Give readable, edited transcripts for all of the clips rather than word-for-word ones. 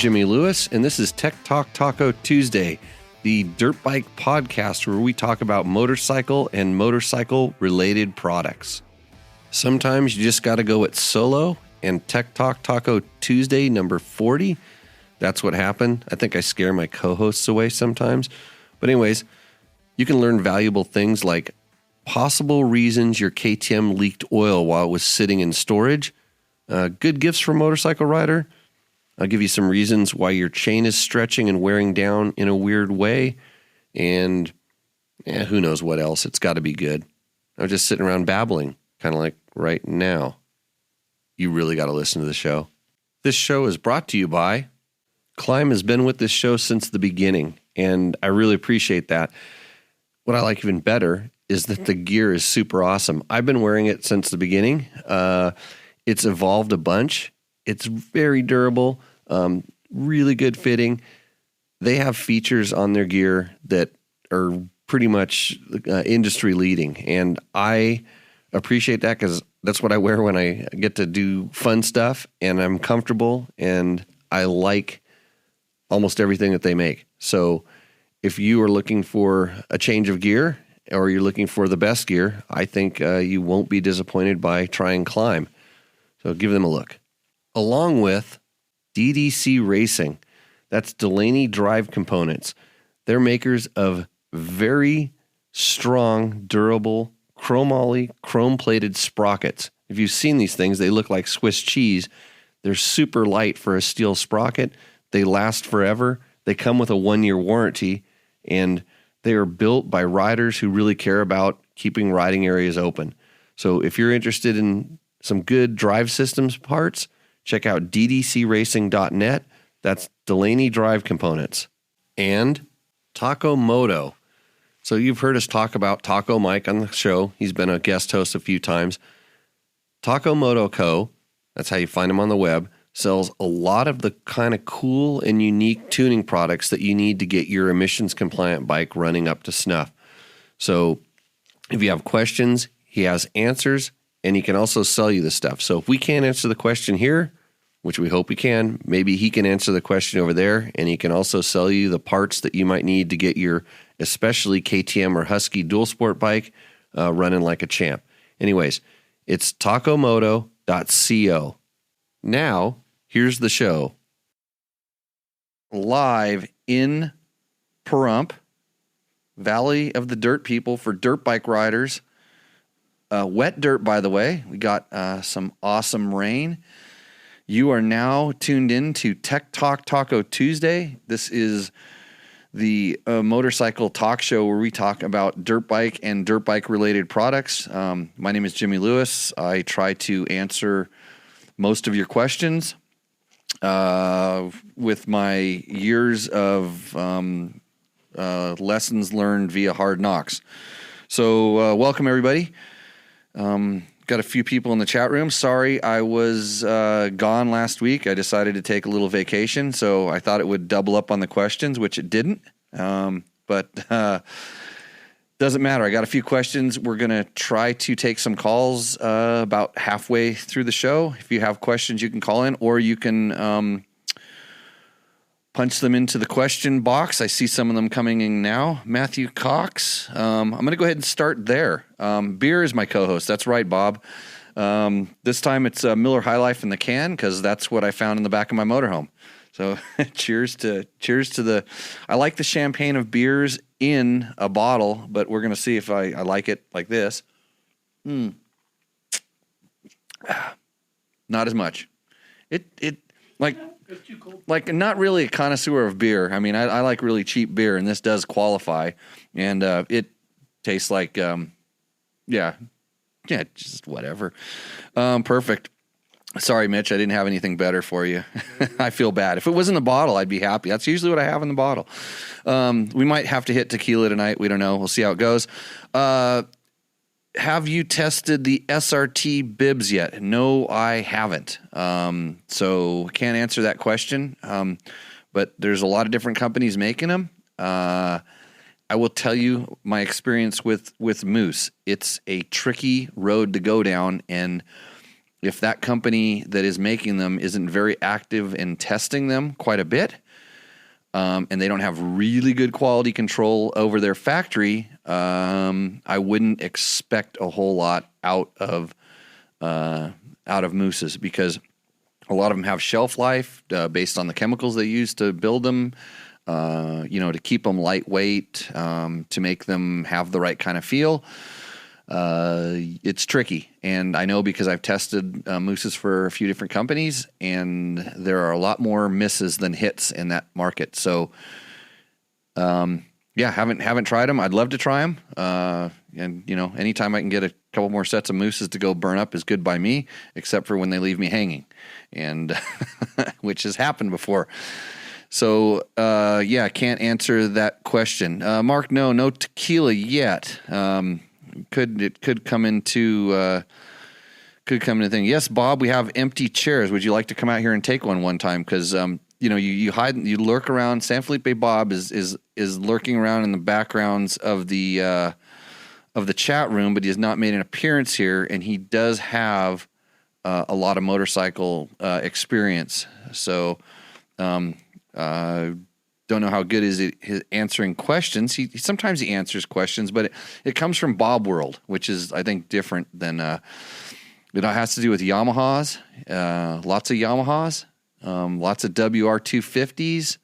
Jimmy Lewis, and this is Tech Talk Taco Tuesday, the dirt bike podcast where we talk about motorcycle and motorcycle-related products. Sometimes you just got to go it solo, and Tech Talk Taco Tuesday number 40, that's what happened. I think I scare my co-hosts away sometimes. But anyways, you can learn valuable things like possible reasons your KTM leaked oil while it was sitting in storage, good gifts for a motorcycle rider. I'll give you some reasons why your chain is stretching and wearing down in a weird way. And who knows what else. It's got to be good. I'm just sitting around babbling, kind of like right now. You really got to listen to the show. This show is brought to you by Climb. Has been with this show since the beginning, and I really appreciate that. What I like even better is that the gear is super awesome. I've been wearing it since the beginning. It's evolved a bunch. It's very durable, really good fitting. They have features on their gear that are pretty much industry leading. And I appreciate that because that's what I wear when I get to do fun stuff, and I'm comfortable, and I like almost everything that they make. So if you are looking for a change of gear or you're looking for the best gear, I think you won't be disappointed by trying Climb. So give them a look. Along with DDC Racing, that's Delaney Drive Components. They're makers of very strong, durable, chromoly, chrome-plated sprockets. If you've seen these things, they look like Swiss cheese. They're super light for a steel sprocket. They last forever. They come with a 1-year warranty, and they are built by riders who really care about keeping riding areas open. So if you're interested in some good drive systems parts, check out ddcracing.net. That's Delaney Drive Components. And Taco Moto. So you've heard us talk about Taco Mike on the show. He's been a guest host a few times. Taco Moto Co., that's how you find him on the web, sells a lot of the kind of cool and unique tuning products that you need to get your emissions-compliant bike running up to snuff. So if you have questions, he has answers, and he can also sell you the stuff. So if we can't answer the question here, which we hope we can, maybe he can answer the question over there, and he can also sell you the parts that you might need to get your especially KTM or Husky dual sport bike running like a champ. Anyways, it's tacomoto.co. Now, here's the show. Live in Pahrump, Valley of the Dirt People for dirt bike riders. Wet dirt, by the way. We got some awesome rain. You are now tuned in to Tech Talk Taco Tuesday. This is the motorcycle talk show where we talk about dirt bike and dirt bike related products. My name is Jimmy Lewis. I try to answer most of your questions with my years of lessons learned via hard knocks. So welcome, everybody. Got a few people in the chat room. Sorry, I was gone last week. I decided to take a little vacation, so I thought it would double up on the questions, which it didn't. But doesn't matter. I got a few questions. We're going to try to take some calls about halfway through the show. If you have questions, you can call in, or you can punch them into the question box. I see some of them coming in now. Matthew Cox. I'm going to go ahead and start there. Beer is my co-host. That's right, Bob. This time it's Miller High Life in the can because that's what I found in the back of my motorhome. So cheers to the, I like the champagne of beers in a bottle, but we're going to see if I like it like this. Not as much. It like, It's too cold. Like, not really a connoisseur of beer. I mean, I like really cheap beer, and this does qualify. And it tastes like, just whatever. Perfect. Sorry, Mitch, I didn't have anything better for you. I feel bad. If it was in the bottle, I'd be happy. That's usually what I have in the bottle. We might have to hit tequila tonight. We don't know. We'll see how it goes. Have you tested the SRT bibs yet? No, I haven't. So can't answer that question. But there's a lot of different companies making them. I will tell you my experience with Moose. It's a tricky road to go down, and if that company that is making them isn't very active in testing them quite a bit, and they don't have really good quality control over their factory, I wouldn't expect a whole lot out of mousses, because a lot of them have shelf life based on the chemicals they use to build them, to keep them lightweight, to make them have the right kind of feel. It's tricky. And I know because I've tested mousses for a few different companies, and there are a lot more misses than hits in that market. So, haven't tried them. I'd love to try them. And anytime I can get a couple more sets of mousses to go burn up is good by me, except for when they leave me hanging, and which has happened before. So, I can't answer that question. Mark, no tequila yet. Could come into thing. Yes, Bob, we have empty chairs. Would you like to come out here and take one time? Because you hide, you lurk around. San Felipe Bob is lurking around in the backgrounds of the chat room, but he has not made an appearance here, and he does have a lot of motorcycle experience. So, don't know how good is his answering questions. He sometimes answers questions, but it comes from Bob World, which is, I think, different than it has to do with Yamahas, lots of Yamahas, lots of WR250s,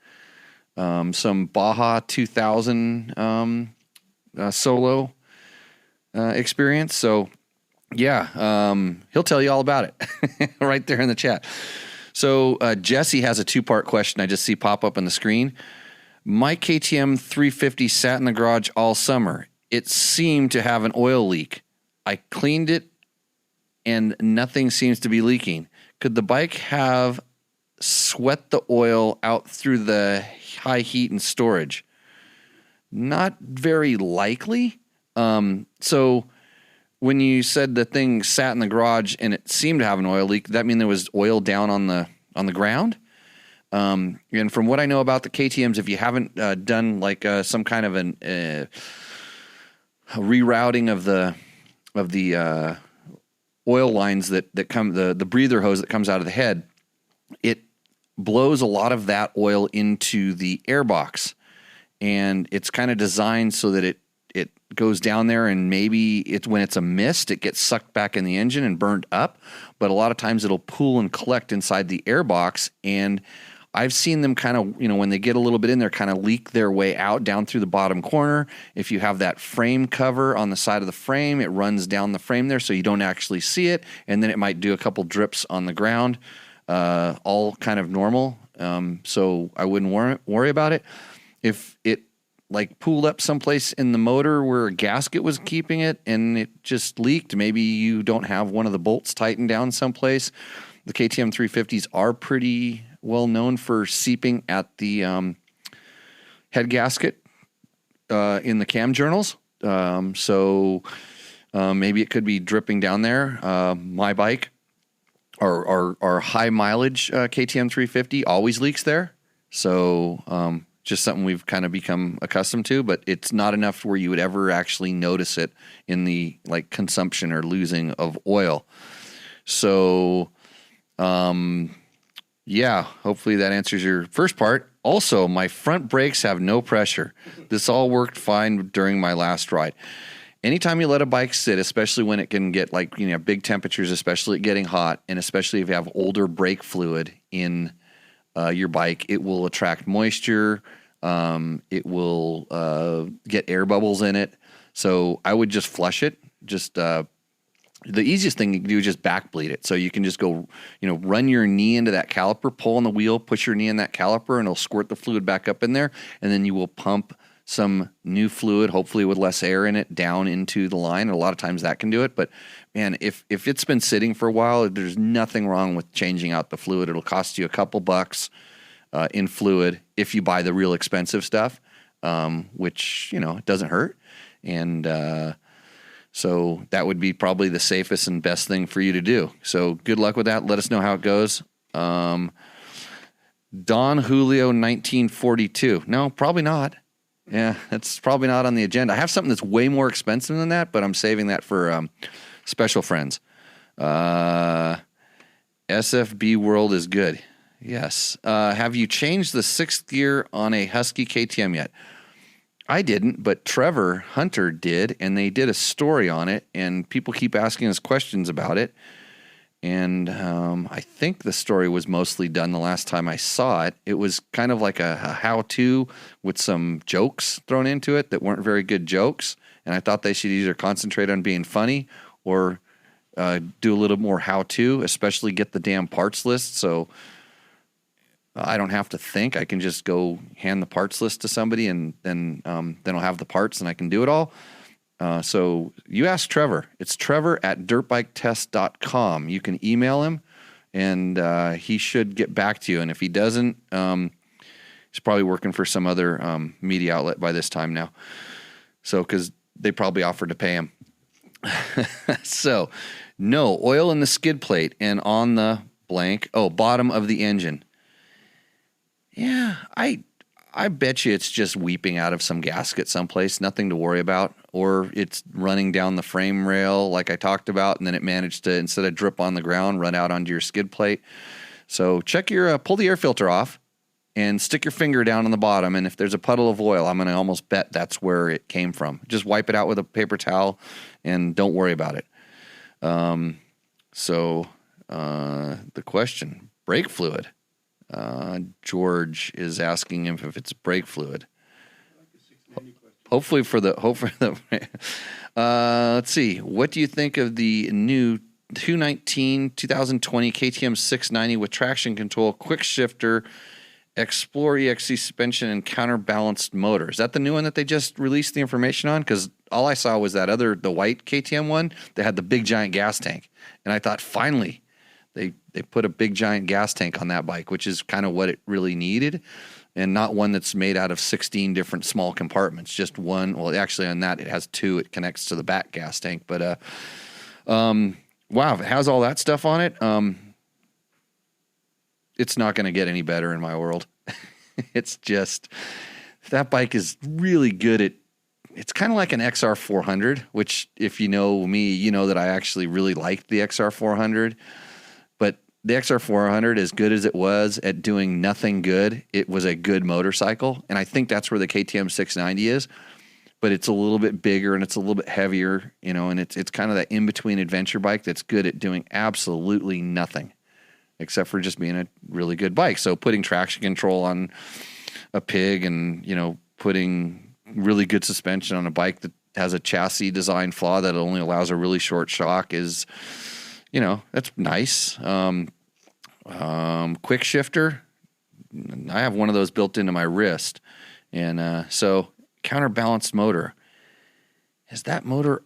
some Baja 2000 solo experience. So he'll tell you all about it right there in the chat. So Jesse has a two-part question I just see pop up on the screen. My KTM 350 sat in the garage all summer. It seemed to have an oil leak. I cleaned it and nothing seems to be leaking. Could the bike have sweat the oil out through the high heat and storage? Not very likely. So when you said the thing sat in the garage and it seemed to have an oil leak, that mean there was oil down on the ground? And from what I know about the KTMs, if you haven't done like some kind of a rerouting of the oil lines that come, the breather hose that comes out of the head, it blows a lot of that oil into the airbox, and it's kind of designed so that it goes down there, and maybe when it's a mist, it gets sucked back in the engine and burned up. But a lot of times it'll pool and collect inside the airbox, and I've seen them kind of, when they get a little bit in there, kind of leak their way out down through the bottom corner. If you have that frame cover on the side of the frame, it runs down the frame there so you don't actually see it, and then it might do a couple drips on the ground, all kind of normal. So I wouldn't worry about it. If it like pooled up someplace in the motor where a gasket was keeping it and it just leaked, maybe you don't have one of the bolts tightened down someplace. The KTM 350s are pretty well known for seeping at the head gasket in the cam journals. So maybe it could be dripping down there. My bike, our high mileage KTM 350 always leaks there. So just something we've kind of become accustomed to, but it's not enough where you would ever actually notice it in the like consumption or losing of oil. So, hopefully that answers your first part. Also, my front brakes have no pressure. This all worked fine during my last ride. Anytime you let a bike sit, especially when it can get like, big temperatures, especially getting hot, and especially if you have older brake fluid in your bike, it will attract moisture. It will get air bubbles in it. So I would just flush it. Just the easiest thing you can do is just back bleed it. So you can just go, run your knee into that caliper, pull on the wheel, push your knee in that caliper, and it'll squirt the fluid back up in there. And then you will pump some new fluid, hopefully with less air in it, down into the line. And a lot of times that can do it. But man, if it's been sitting for a while, there's nothing wrong with changing out the fluid. It'll cost you a couple bucks in fluid if you buy the real expensive stuff, which, it doesn't hurt. And so that would be probably the safest and best thing for you to do. So good luck with that. Let us know how it goes. Don Julio 1942. No, probably not. Yeah, that's probably not on the agenda. I have something that's way more expensive than that, but I'm saving that for special friends. SFB World is good. Yes. Have you changed the 6th gear on a Husky KTM yet? I didn't, but Trevor Hunter did, and they did a story on it, and people keep asking us questions about it. And I think the story was mostly done the last time I saw it. It was kind of like a how-to with some jokes thrown into it that weren't very good jokes. And I thought they should either concentrate on being funny or do a little more how-to, especially get the damn parts list. So I don't have to think. I can just go hand the parts list to somebody, and then I'll have the parts and I can do it all. So you ask Trevor. It's trevor@dirtbiketest.com. You can email him, and he should get back to you. And if he doesn't, he's probably working for some other media outlet by this time now. So, because they probably offered to pay him. So, no, oil in the skid plate and on the bottom of the engine. Yeah, I bet you it's just weeping out of some gasket someplace, nothing to worry about. Or it's running down the frame rail like I talked about, and then it managed to, instead of drip on the ground, run out onto your skid plate. So check pull the air filter off and stick your finger down on the bottom. And if there's a puddle of oil, I'm going to almost bet that's where it came from. Just wipe it out with a paper towel and don't worry about it. So the question, brake fluid. George is asking him if it's brake fluid. Hopefully for the let's see. What do you think of the new 2020 KTM 690 with traction control, quick shifter, Explorer EXC suspension, and counterbalanced motor? Is that the new one that they just released the information on? Because all I saw was the white KTM one that had the big giant gas tank, and I thought finally they put a big giant gas tank on that bike, which is kind of what it really needed, and not one that's made out of 16 different small compartments. Just one. Well, actually on that it has 2. It connects to the back gas tank. But wow, if it has all that stuff on it, it's not going to get any better in my world. It's just, that bike is really good at, it's kind of like an XR400, which if you know me, you know that I actually really liked the XR400. But the XR400, as good as it was at doing nothing good, it was a good motorcycle. And I think that's where the KTM 690 is. But it's a little bit bigger and it's a little bit heavier, and it's kind of that in-between adventure bike that's good at doing absolutely nothing except for just being a really good bike. So putting traction control on a pig and, putting really good suspension on a bike that has a chassis design flaw that only allows a really short shock is, that's nice. Quick shifter. I have one of those built into my wrist. And so counterbalanced motor. Has that motor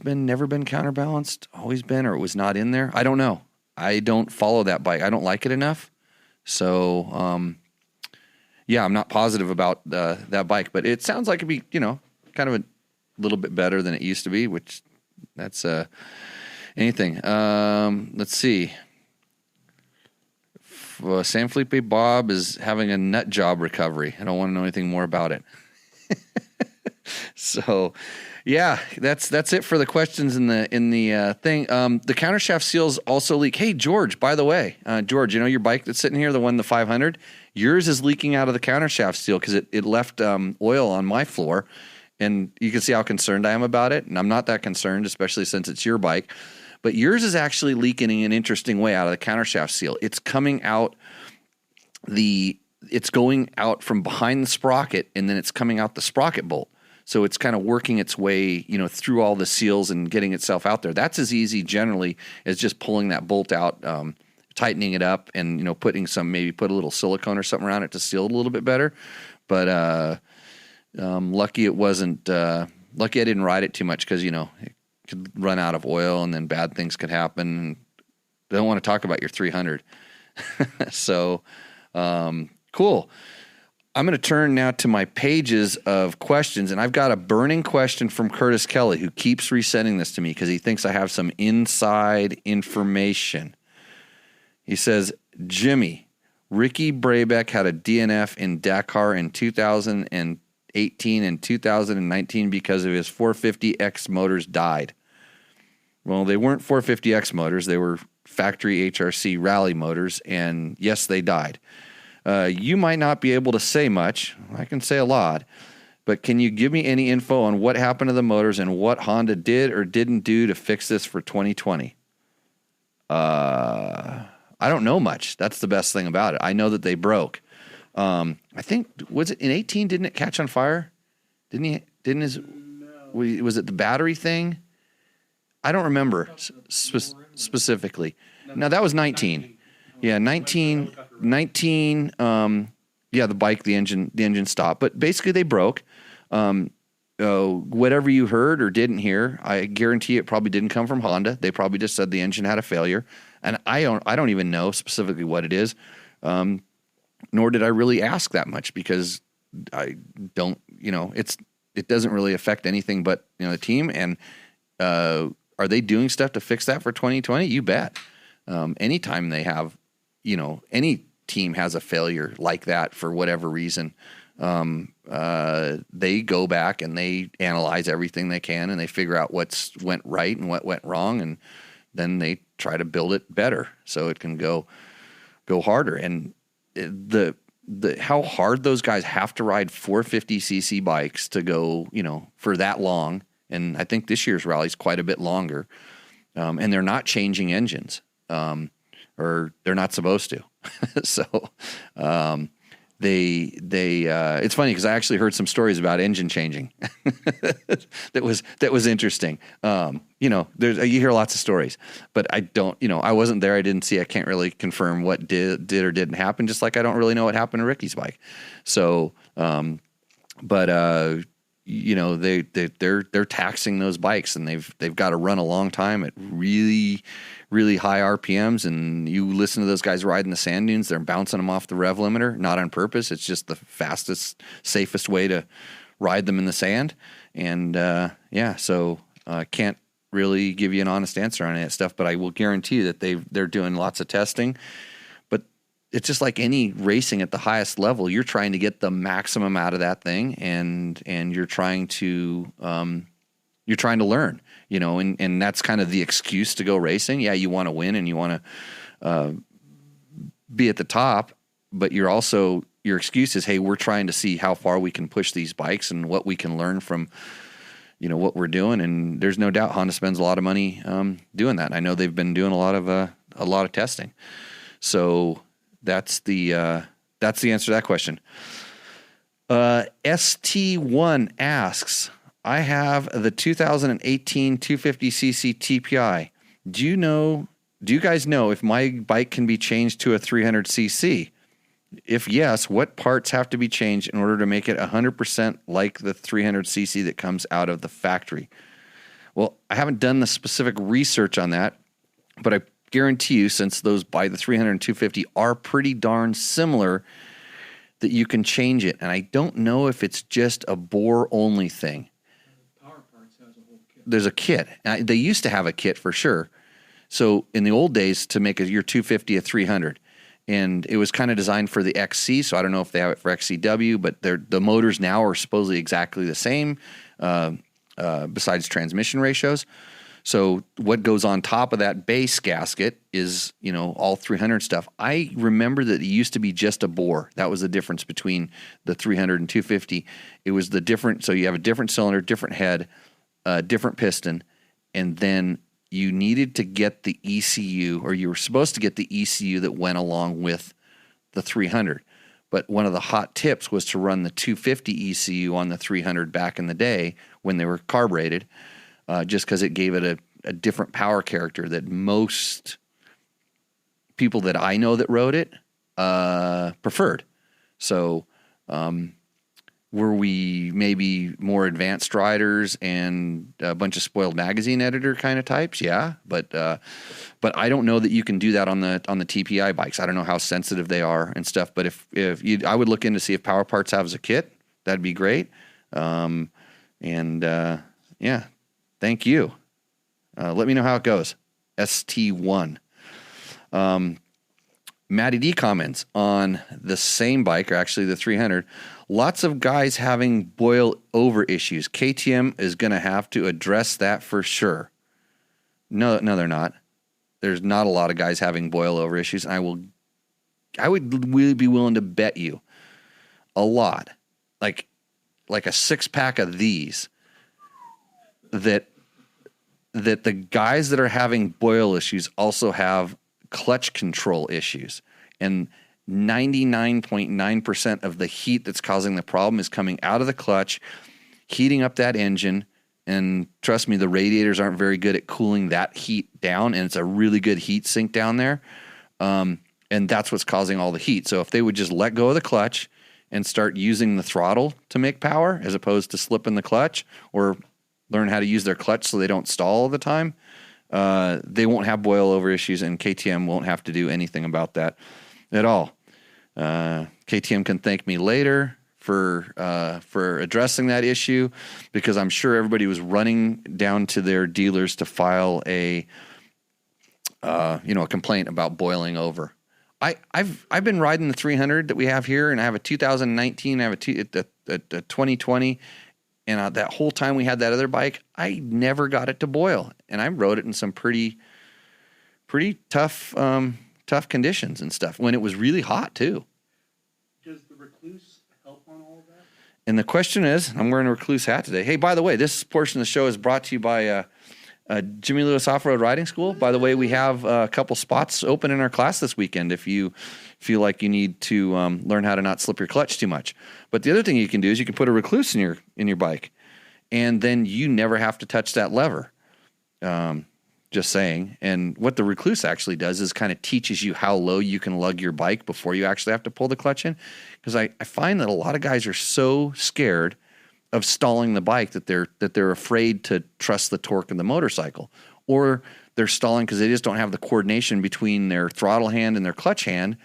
never been counterbalanced? Always been, or it was not in there? I don't know. I don't follow that bike. I don't like it enough. So, yeah, I'm not positive about that bike, but it sounds like it'd be, kind of a little bit better than it used to be, which that's anything. Let's see. San Felipe Bob is having a nut job recovery. I don't want to know anything more about it. So, yeah, that's it for the questions in the thing. The countershaft seals also leak. Hey, George, by the way, George, your bike that's sitting here, the 500, yours is leaking out of the countershaft seal because it left oil on my floor, and you can see how concerned I am about it. And I'm not that concerned, especially since it's your bike. But yours is actually leaking in an interesting way out of the countershaft seal. It's coming out it's going out from behind the sprocket, and then it's coming out the sprocket bolt. So it's kind of working its way, through all the seals and getting itself out there. That's as easy generally as just pulling that bolt out, tightening it up, and maybe put a little silicone or something around it to seal it a little bit better. But lucky it wasn't. Lucky I didn't ride it too much because it could run out of oil and then bad things could happen. I don't want to talk about your 300. So cool. I'm going to turn now to my pages of questions, and I've got a burning question from Curtis Kelly, who keeps resending this to me because he thinks I have some inside information. He says, Jimmy, Ricky Brabeck had a DNF in Dakar in 2018 and 2019 because of his 450X motors died. Well, they weren't 450X motors. They were factory HRC rally motors, and yes, they died. You might not be able to say much. I can say a lot. But can you give me any info on what happened to the motors and what Honda did or didn't do to fix this for 2020? I don't know much. That's the best thing about it. I know that they broke. I think, was it in 18? Didn't it catch on fire? Was it the battery thing? I don't remember specifically. No, that was 19. Yeah, 19. Yeah, the bike, the engine stopped. But basically, they broke. Whatever you heard or didn't hear, I guarantee it probably didn't come from Honda. They probably just said the engine had a failure, and I don't even know specifically what it is. Nor did I really ask that much because I don't. It doesn't really affect anything but the team. And are they doing stuff to fix that for 2020? You bet. Anytime they have, any team has a failure like that for whatever reason, they go back and they analyze everything they can and they figure out what's went right and what went wrong, and then they try to build it better so it can go harder. And the how hard those guys have to ride 450cc bikes to go, for that long. And I think this year's rally is quite a bit longer. And they're not changing engines, or they're not supposed to. So, it's funny because I actually heard some stories about engine changing. that was interesting. You hear lots of stories, but I don't, I wasn't there. I didn't see, I can't really confirm what did or didn't happen. Just like I don't really know what happened to Ricky's bike. So, they're taxing those bikes, and they've got to run a long time at really, really high RPMs. And you listen to those guys riding the sand dunes, they're bouncing them off the rev limiter, not on purpose. It's just the fastest, safest way to ride them in the sand. And so I can't really give you an honest answer on any of that stuff, but I will guarantee you that they're doing lots of testing. It's just like any racing at the highest level. You're trying to get the maximum out of that thing, and you're trying to learn, and that's kind of the excuse to go racing. Yeah, you want to win and you want to be at the top, but your excuse is, hey, we're trying to see how far we can push these bikes and what we can learn from, what we're doing. And there's no doubt Honda spends a lot of money doing that. And I know they've been doing a lot of testing. So that's the answer to that question. ST1 asks, I have the 2018 250cc TPI. Do you guys know if my bike can be changed to a 300cc? If yes, what parts have to be changed in order to make it 100% like the 300cc that comes out of the factory? Well, I haven't done the specific research on that, but I guarantee you, since those by the 300 and 250 are pretty darn similar, that you can change it. And I don't know if it's just a bore only thing. Power Parts has a whole kit. There's a kit. They used to have a kit for sure. So in the old days, to make your 250 a 300, and it was kind of designed for the XC. So I don't know if they have it for XCW, but the motors now are supposedly exactly the same, besides transmission ratios. So what goes on top of that base gasket is, all 300 stuff. I remember that it used to be just a bore. That was the difference between the 300 and 250. It was the different. So you have a different cylinder, different head, different piston, and then you needed to get the ECU, or you were supposed to get the ECU that went along with the 300. But one of the hot tips was to run the 250 ECU on the 300 back in the day when they were carbureted. Just because it gave it a different power character that most people that I know that rode it preferred. So were we maybe more advanced riders and a bunch of spoiled magazine editor kind of types? Yeah, but I don't know that you can do that on the TPI bikes. I don't know how sensitive they are and stuff. But if I would look in to see if Power Parts has a kit, that'd be great. Yeah. Thank you. Let me know how it goes. ST1. Matty D comments on the same bike, or actually the 300. Lots of guys having boil over issues. KTM is going to have to address that for sure. No, they're not. there's not a lot of guys having boil over issues. And I would really be willing to bet you a lot, like a 6-pack of these, that the guys that are having boil issues also have clutch control issues. And 99.9% of the heat that's causing the problem is coming out of the clutch, heating up that engine. And trust me, the radiators aren't very good at cooling that heat down, and it's a really good heat sink down there. And that's what's causing all the heat. So if they would just let go of the clutch and start using the throttle to make power as opposed to slipping the clutch, or learn how to use their clutch so they don't stall all the time, they won't have boil over issues, and KTM won't have to do anything about that at all. KTM can thank me later for addressing that issue, because I'm sure everybody was running down to their dealers to file a complaint about boiling over. I've been riding the 300 that we have here, and I have a 2019, I have a 2020, and that whole time we had that other bike, I never got it to boil, and I rode it in some pretty tough conditions and stuff when it was really hot too. Does the Recluse help on all of that? And the question is, I'm wearing a Recluse hat today. Hey, by the way, this portion of the show is brought to you by Jimmy Lewis Off-Road Riding School. By the way, we have a couple spots open in our class this weekend if you feel like you need to learn how to not slip your clutch too much. But the other thing you can do is you can put a Recluse in your bike, and then you never have to touch that lever. Just saying. And what the Recluse actually does is kind of teaches you how low you can lug your bike before you actually have to pull the clutch in. Because I find that a lot of guys are so scared of stalling the bike that they're afraid to trust the torque of the motorcycle, or they're stalling because they just don't have the coordination between their throttle hand and their clutch hand,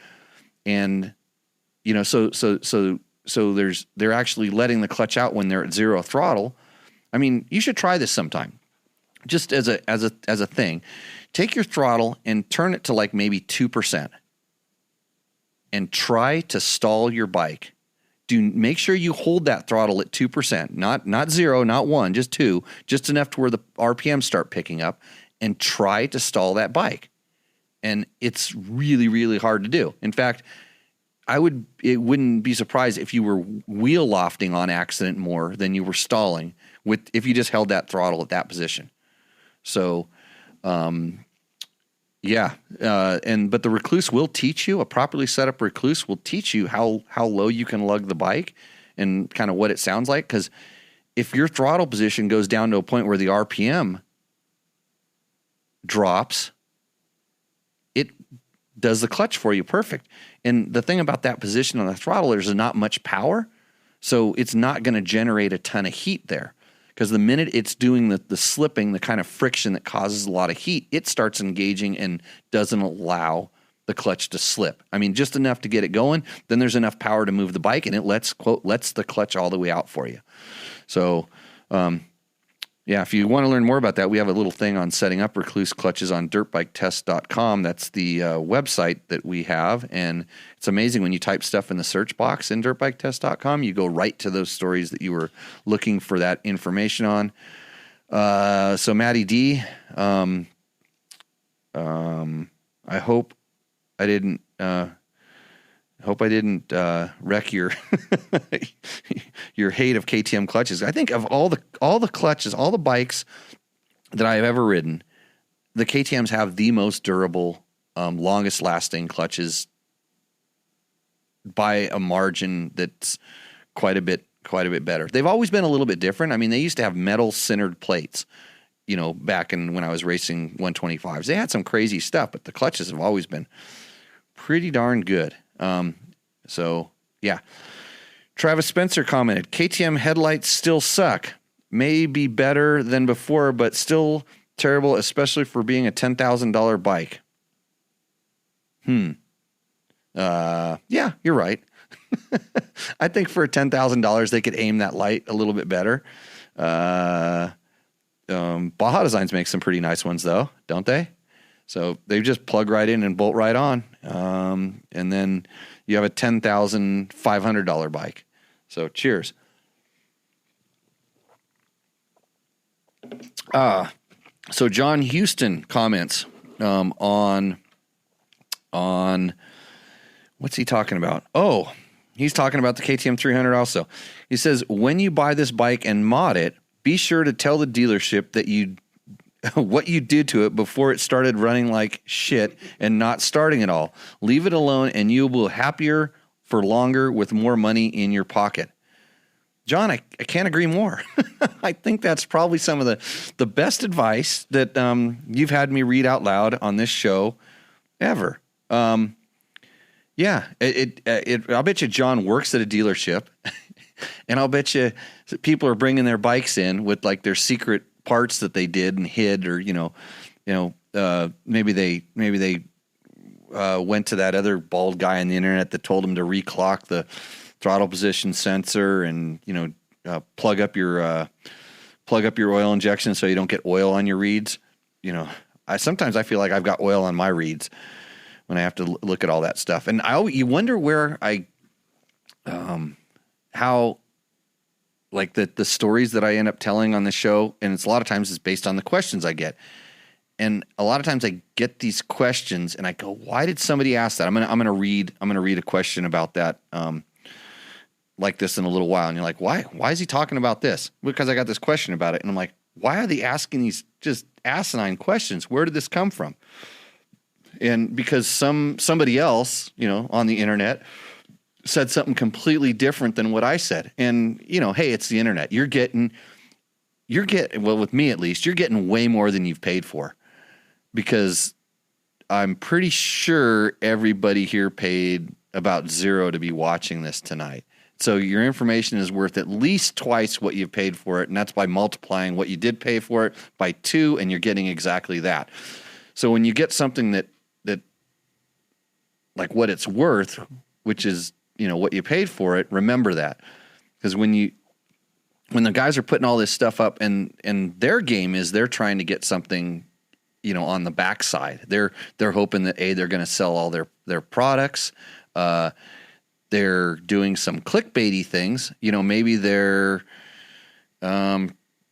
and so they're actually letting the clutch out when they're at zero throttle. I mean, you should try this sometime, just as a thing. Take your throttle and turn it to like maybe 2%, and try to stall your bike. Make sure you hold that throttle at 2%, not 0, not 1, just 2, just enough to where the RPMs start picking up, and try to stall that bike. And it's really, really hard to do. In fact, it wouldn't be surprised if you were wheel lofting on accident more than you were stalling if you just held that throttle at that position. So, but the Recluse will teach you, a properly set up Recluse will teach you how low you can lug the bike and kind of what it sounds like. Because if your throttle position goes down to a point where the RPM drops, it does the clutch for you perfect. And the thing about that position on the throttle, there's not much power, so it's not going to generate a ton of heat there. Because the minute it's doing the slipping, the kind of friction that causes a lot of heat, it starts engaging and doesn't allow the clutch to slip. I mean, just enough to get it going. Then there's enough power to move the bike, and it lets the clutch all the way out for you. So, if you want to learn more about that, we have a little thing on setting up Recluse clutches on dirtbiketest.com. That's the website that we have. And it's amazing when you type stuff in the search box in dirtbiketest.com, you go right to those stories that you were looking for that information on. So Matty D, I hope I didn't wreck your your hate of KTM clutches. I think of all the clutches, all the bikes that I've ever ridden, the KTMs have the most durable, longest lasting clutches by a margin that's quite a bit better. They've always been a little bit different. I mean, they used to have metal centered plates, back when I was racing 125s. They had some crazy stuff, but the clutches have always been pretty darn good. Travis Spencer commented, KTM headlights still suck. May be better than before, but still terrible, especially for being a $10,000 bike. Yeah, you're right. I think for $10,000, they could aim that light a little bit better. Baja Designs makes some pretty nice ones though, don't they? So they just plug right in and bolt right on. And then you have a $10,500 bike. So cheers. So John Houston comments, on what's he talking about? Oh, he's talking about the KTM 300 also. He says, when you buy this bike and mod it, be sure to tell the dealership that what you did to it before it started running like shit and not starting at all. Leave it alone and you will be happier for longer with more money in your pocket. John, I can't agree more. I think that's probably some of the best advice that you've had me read out loud on this show ever. Yeah, I'll bet you John works at a dealership, and I'll bet you people are bringing their bikes in with like their secret parts that they did and hid, or maybe they went to that other bald guy on the internet that told them to reclock the throttle position sensor and plug up your oil injection so you don't get oil on your reeds. Sometimes I feel like I've got oil on my reeds when I have to look at all that stuff. And you wonder where how like the stories that I end up telling on the show, and it's a lot of times it's based on the questions I get. And a lot of times I get these questions and I go, why did somebody ask that? I'm gonna read a question about that like this in a little while. And you're like, why is he talking about this? Because I got this question about it. And I'm like, why are they asking these just asinine questions? Where did this come from? And because somebody else, on the internet said something completely different than what I said. And, hey, it's the internet. You're getting, well, with me at least, you're getting way more than you've paid for, because I'm pretty sure everybody here paid about $0 to be watching this tonight. So your information is worth at least twice what you've paid for it. And that's by multiplying what you did pay for it by 2, and you're getting exactly that. So when you get something that like what it's worth, which is, what you paid for it, remember that. Because when the guys are putting all this stuff up, and their game is they're trying to get something, on the backside. They're hoping that they're going to sell all their products. They're doing some clickbaity things. Maybe they're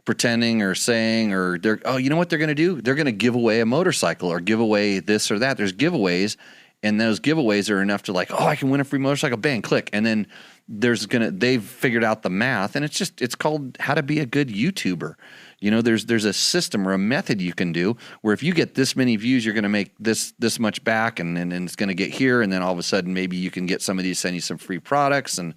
pretending or saying, or you know what they're going to do? They're going to give away a motorcycle or give away this or that. There's giveaways, and those giveaways are enough to like, I can win a free motorcycle, bang, click. And then they've figured out the math, and it's called how to be a good YouTuber. There's a system or a method you can do where if you get this many views, you're going to make this much back, and it's going to get here. And then all of a sudden, maybe you can get somebody to send you some free products. And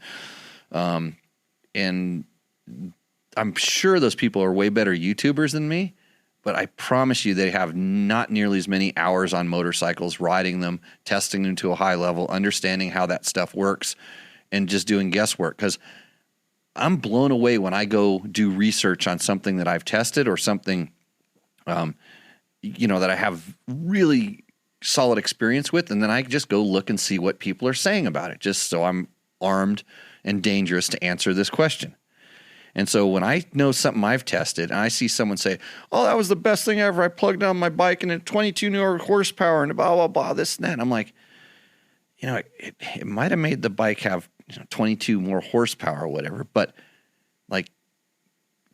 I'm sure those people are way better YouTubers than me, but I promise you they have not nearly as many hours on motorcycles, riding them, testing them to a high level, understanding how that stuff works, and just doing guesswork. Because I'm blown away when I go do research on something that I've tested or something, that I have really solid experience with. And then I just go look and see what people are saying about it, just so I'm armed and dangerous to answer this question. And so when I know something I've tested and I see someone say, that was the best thing ever. I plugged on my bike and it 22 new horsepower and blah, blah, blah, this and that. And I'm like, it might have made the bike have 22 more horsepower or whatever, but like,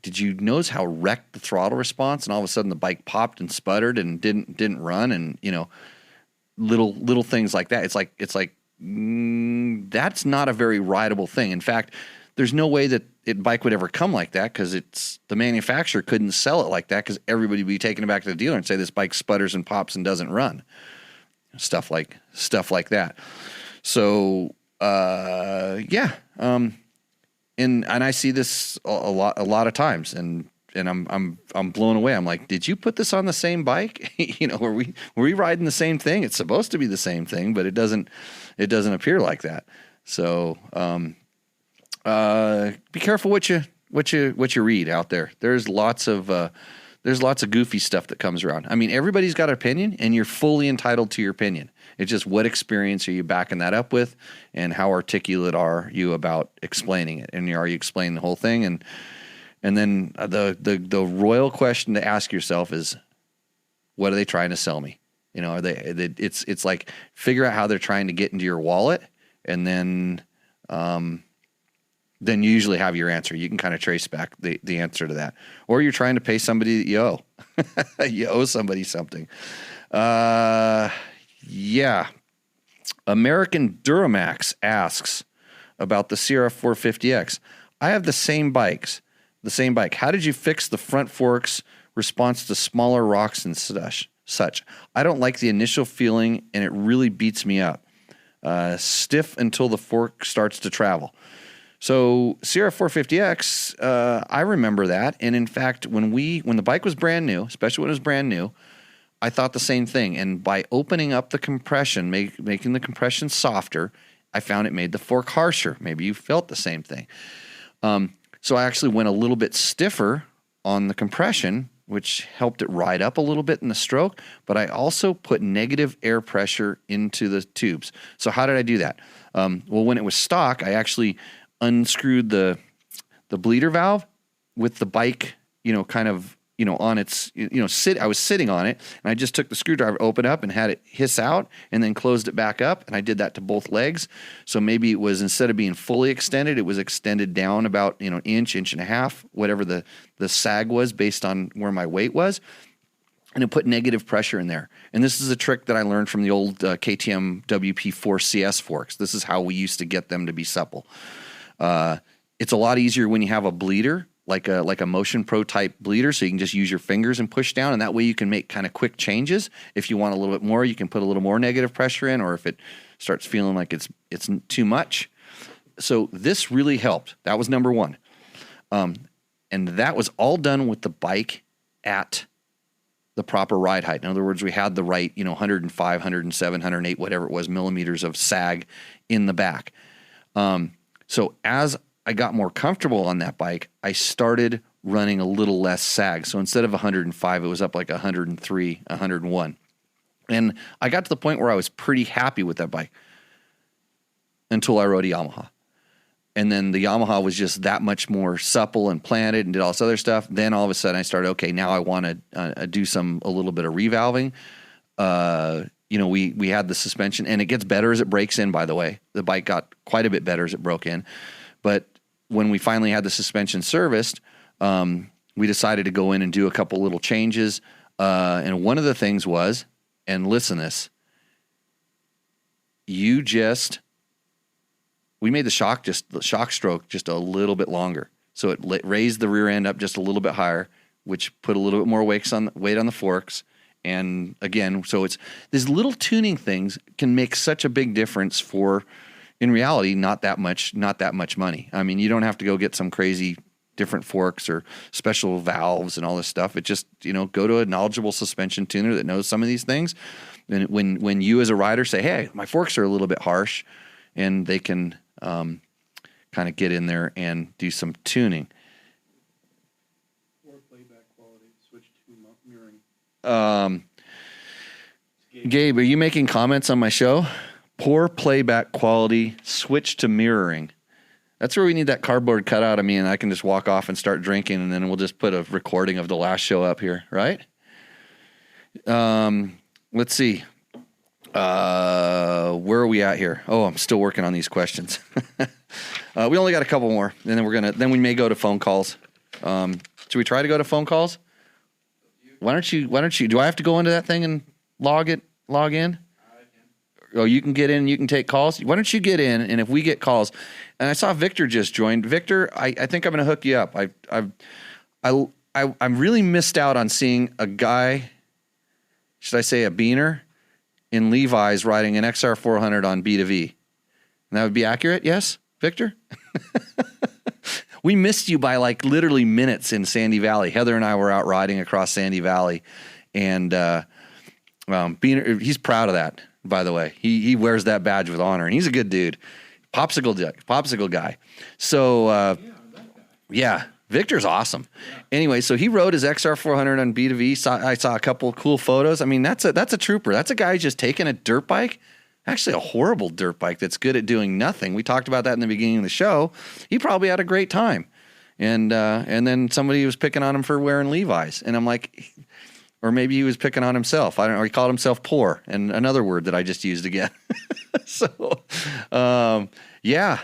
did you notice how wrecked the throttle response, and all of a sudden the bike popped and sputtered and didn't run, and little things like that. It's like that's not a very rideable thing. In fact, there's no way that bike would ever come like that, because the manufacturer couldn't sell it like that, because everybody would be taking it back to the dealer and say this bike sputters and pops and doesn't run. Stuff like that. So and I see this a lot of times, and I'm blown away. I'm like, did you put this on the same bike? Were we riding the same thing? It's supposed to be the same thing, but it doesn't appear like that. So be careful what you read out there. There's lots of goofy stuff that comes around. I mean, everybody's got an opinion, and you're fully entitled to your opinion. It's just, what experience are you backing that up with, and how articulate are you about explaining it? And are you explaining the whole thing? And then the royal question to ask yourself is, what are they trying to sell me? Are they it's like, figure out how they're trying to get into your wallet, and then you usually have your answer. You can kind of trace back the answer to that. Or you're trying to pay somebody that you owe. You owe somebody something. Yeah. American Duramax asks about the Sierra 450X. I have the same bike. How did you fix the front forks response to smaller rocks and such? I don't like the initial feeling, and it really beats me up. Stiff until the fork starts to travel. So Sierra 450X, I remember that. And in fact, when the bike was brand new, especially when it was brand new, I thought the same thing. And by opening up the compression, making the compression softer, I found it made the fork harsher. Maybe you felt the same thing. So I actually went a little bit stiffer on the compression, which helped it ride up a little bit in the stroke. But I also put negative air pressure into the tubes. So how did I do that? Well, when it was stock, I actually unscrewed the bleeder valve with the bike, kind of, on its, I was sitting on it, and I just took the screwdriver, opened up, and had it hiss out, and then closed it back up, and I did that to both legs. So maybe it was, instead of being fully extended, it was extended down about, inch and a half, whatever the sag was based on where my weight was, and it put negative pressure in there. And this is a trick that I learned from the old KTM WP4 CS forks. This is how we used to get them to be supple. It's a lot easier when you have a bleeder, like a Motion Pro type bleeder, so you can just use your fingers and push down, and that way you can make kind of quick changes. If you want a little bit more, you can put a little more negative pressure in, or if it starts feeling like it's too much. So this really helped. That was number one. And that was all done with the bike at the proper ride height. In other words, we had the right, 105, 107, 108, whatever it was, millimeters of sag in the back. So as I got more comfortable on that bike, I started running a little less sag. So instead of 105, it was up like 103, 101. And I got to the point where I was pretty happy with that bike until I rode a Yamaha. And then the Yamaha was just that much more supple and planted and did all this other stuff. Then all of a sudden I started, okay, now I want to do a little bit of revalving. We had the suspension, and it gets better as it breaks in, by the way. The bike got quite a bit better as it broke in. But when we finally had the suspension serviced, we decided to go in and do a couple little changes. And one of the things was, and listen to this, we made the shock stroke just a little bit longer. So it raised the rear end up just a little bit higher, which put a little bit more weight on the forks. And again, so it's these little tuning things can make such a big difference for, in reality, not that much money. I mean, you don't have to go get some crazy different forks or special valves and all this stuff. It just, go to a knowledgeable suspension tuner that knows some of these things. And when you as a rider say, hey, my forks are a little bit harsh, and they can kind of get in there and do some tuning. Or playback quality, switch to mirroring. Gabe, are you making comments on my show? Poor playback quality, switch to mirroring. That's where we need that cardboard cutout of me, and I can just walk off and start drinking, and then we'll just put a recording of the last show up here, right? Let's see. Where are we at here? Oh, I'm still working on these questions. We only got a couple more, and then we may go to phone calls. Should we try to go to phone calls? Why don't you, do I have to go into that thing and log in? Oh, you can get in and you can take calls? Why don't you get in, and if we get calls, and I saw Victor just joined. Victor, I think I'm going to hook you up. I'm really missed out on seeing a guy, should I say a beaner, in Levi's riding an XR400 on B2V. And that would be accurate, yes, Victor? We missed you by like literally minutes in Sandy Valley. Heather and I were out riding across Sandy Valley, and Beaner, he's proud of that, by the way. He wears that badge with honor, and he's a good dude. Popsicle guy. So, yeah, Victor's awesome. Anyway, so he rode his XR400 on B2V. I saw a couple of cool photos. I mean, that's a trooper. That's a guy who's just taking a dirt bike, actually a horrible dirt bike that's good at doing nothing. We talked about that in the beginning of the show. He probably had a great time. And then somebody was picking on him for wearing Levi's. And I'm like, or maybe he was picking on himself. I don't know. He called himself poor, and another word that I just used again. So, yeah.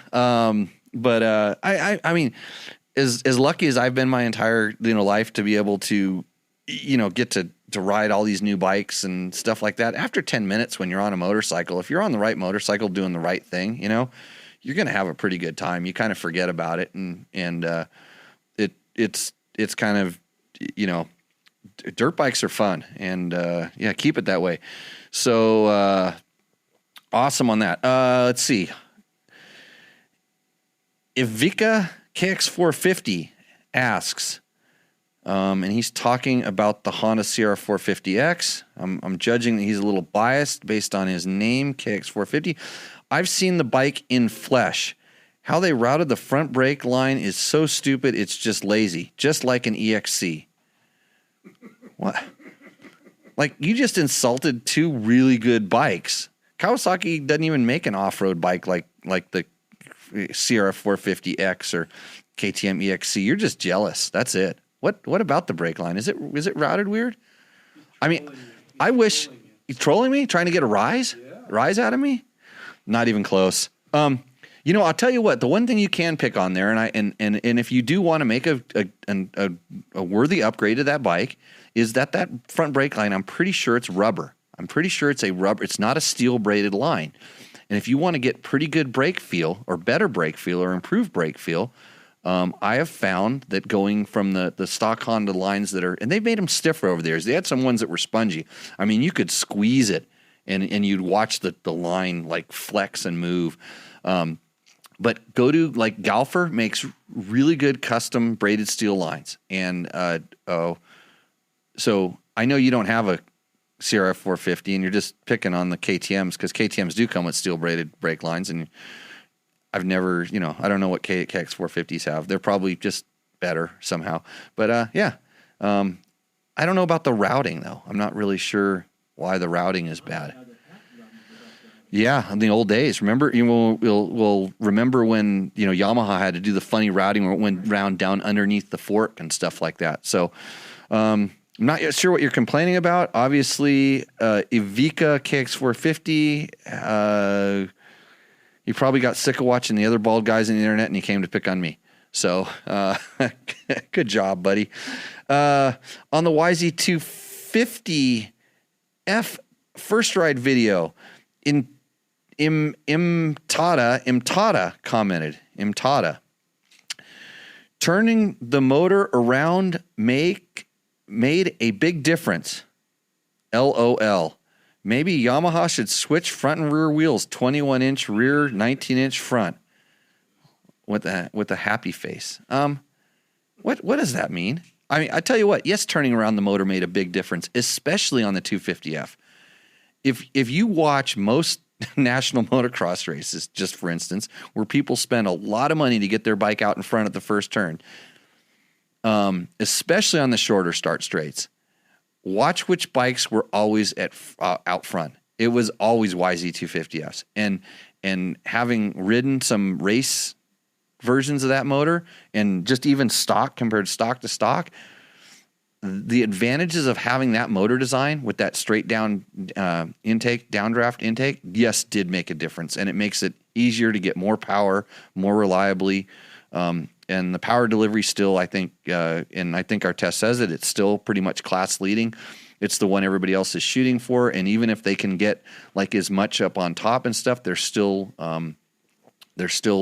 But I mean, as lucky as I've been my entire life to be able to, get to to ride all these new bikes and stuff like that. After 10 minutes when you're on a motorcycle, if you're on the right motorcycle doing the right thing, you know, you're going to have a pretty good time. You kind of forget about it. And it's kind of, you know, dirt bikes are fun, and yeah, keep it that way. So awesome on that. Let's see. Ivica KX450 asks, and he's talking about the Honda CR450X. I'm judging that he's a little biased based on his name, KX450. I've seen the bike in flesh. How they routed the front brake line is so stupid, it's just lazy, just like an EXC. What? Like, you just insulted two really good bikes. Kawasaki doesn't even make an off-road bike like the CR450X or KTM EXC. You're just jealous. That's it. What about the brake line? Is it routed weird? I mean, I wish he's trolling me, trying to get a rise out of me. Not even close. You know, I'll tell you what. The one thing you can pick on there, and if you do want to make a worthy upgrade to that bike, is that front brake line. I'm pretty sure it's rubber. I'm pretty sure it's a rubber. It's not a steel braided line. And if you want to get pretty good brake feel, or better brake feel, or improved brake feel, I have found that going from the stock Honda lines that are, and they've made them stiffer over the years. They had some ones that were spongy. I mean, you could squeeze it, and you'd watch the line like flex and move. But go to, like, Galfer makes really good custom braided steel lines. And so I know you don't have a CRF 450 and you're just picking on the KTMs, because KTMs do come with steel braided brake lines. And I've never, you know, I don't know what KX 450s have. They're probably just better somehow. But yeah, I don't know about the routing, though. I'm not really sure why the routing is bad. Yeah, in the old days. Remember, we'll remember when, you know, Yamaha had to do the funny routing where it went round down underneath the fork and stuff like that. So I'm not yet sure what you're complaining about. Obviously, Ivica KX450, he probably got sick of watching the other bald guys on the internet and he came to pick on me. So good job, buddy. On the YZ250F first ride video, Imtada commented, turning the motor around made a big difference. LOL. Maybe Yamaha should switch front and rear wheels, 21-inch rear, 19-inch front. With a happy face. What does that mean? I mean, I tell you what, yes, turning around the motor made a big difference, especially on the 250F. If you watch most national motocross races, just for instance, where people spend a lot of money to get their bike out in front at the first turn, especially on the shorter start straights, watch which bikes were always out front. It was always YZ250Fs. And having ridden some race versions of that motor, and just even stock compared stock to stock, the advantages of having that motor design with that straight down intake, downdraft intake, yes, did make a difference. And it makes it easier to get more power, more reliably. And the power delivery still, I think, and I think our test says it, it's still pretty much class leading. It's the one everybody else is shooting for. And even if they can get like as much up on top and stuff, they're still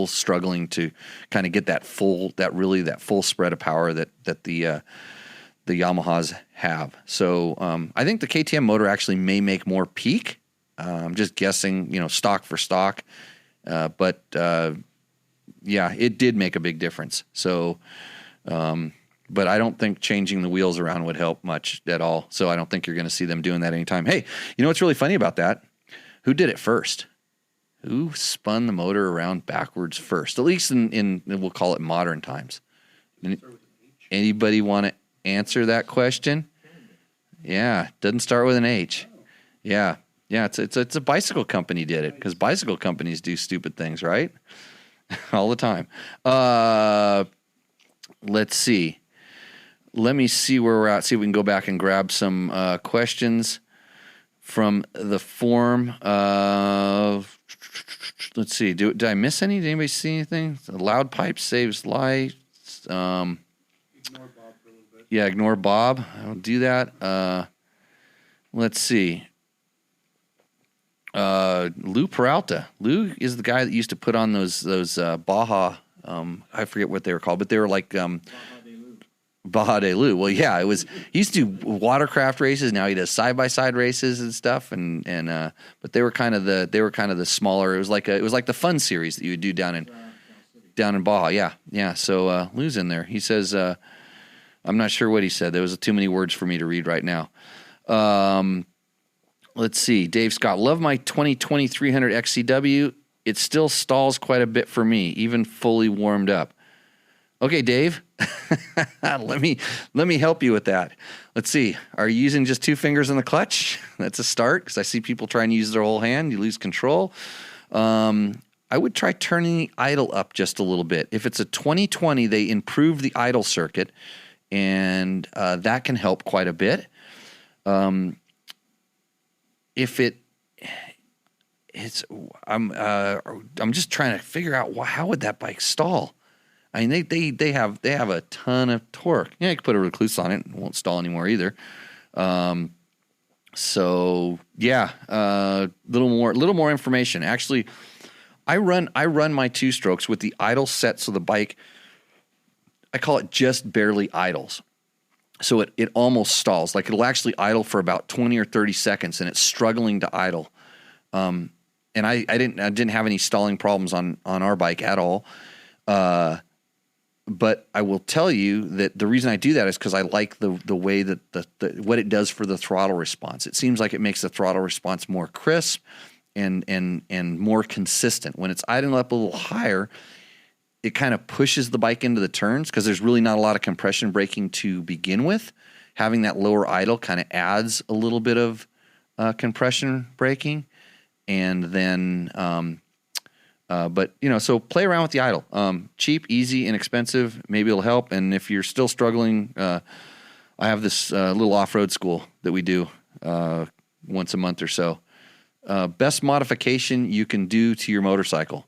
struggling to kind of get that full spread of power that the Yamahas have. So I think the KTM motor actually may make more peak. I'm just guessing, you know, stock for stock. But yeah, it did make a big difference. So, but I don't think changing the wheels around would help much at all. So I don't think you're going to see them doing that anytime. Hey, you know what's really funny about that? Who did it first? Who spun the motor around backwards first? At least in we'll call it modern times. Anybody want to answer that question? Yeah, doesn't start with an H. Yeah, it's a bicycle company did it, because bicycle companies do stupid things, right? All the time. Let's see. Let me see where we're at. See if we can go back and grab some questions from the forum. Let's see. Did I miss any? Did anybody see anything? The loud pipe saves lives. Ignore Bob for a little bit. Yeah, ignore Bob. I don't do that. Let's see. Lou Peralta. Lou is the guy that used to put on those Baja. I forget what they were called, but they were like Baja de Lou. Well, yeah, it was. He used to do watercraft races. Now he does side by side races and stuff. But they were kind of the smaller. It was like the fun series that you would do down in Baja. Yeah. So Lou's in there. He says, I'm not sure what he said. There was too many words for me to read right now. Let's see. Dave Scott, love my 2020 300 XCW. It still stalls quite a bit for me, even fully warmed up. Okay, Dave, let me help you with that. Let's see. Are you using just 2 fingers in the clutch? That's a start, because I see people trying to use their whole hand. You lose control. I would try turning the idle up just a little bit. If it's a 2020, they improved the idle circuit, and that can help quite a bit. I'm just trying to figure out how would that bike stall. I mean, they have a ton of torque. Yeah, you can put a recluse on it; it won't stall anymore either. So yeah, little more information. Actually, I run my 2-strokes with the idle set, so the bike, I call it just barely idles. So it almost stalls. Like it'll actually idle for about 20 or 30 seconds, and it's struggling to idle. And I didn't have any stalling problems on our bike at all. But I will tell you that the reason I do that is because I like the way that what it does for the throttle response. It seems like it makes the throttle response more crisp and more consistent. When it's idling up a little higher, it kind of pushes the bike into the turns because there's really not a lot of compression braking to begin with. Having that lower idle kind of adds a little bit of compression braking. And then, so play around with the idle. Cheap, easy, inexpensive. Maybe it'll help. And if you're still struggling, I have this little off-road school that we do once a month or so. Best modification you can do to your motorcycle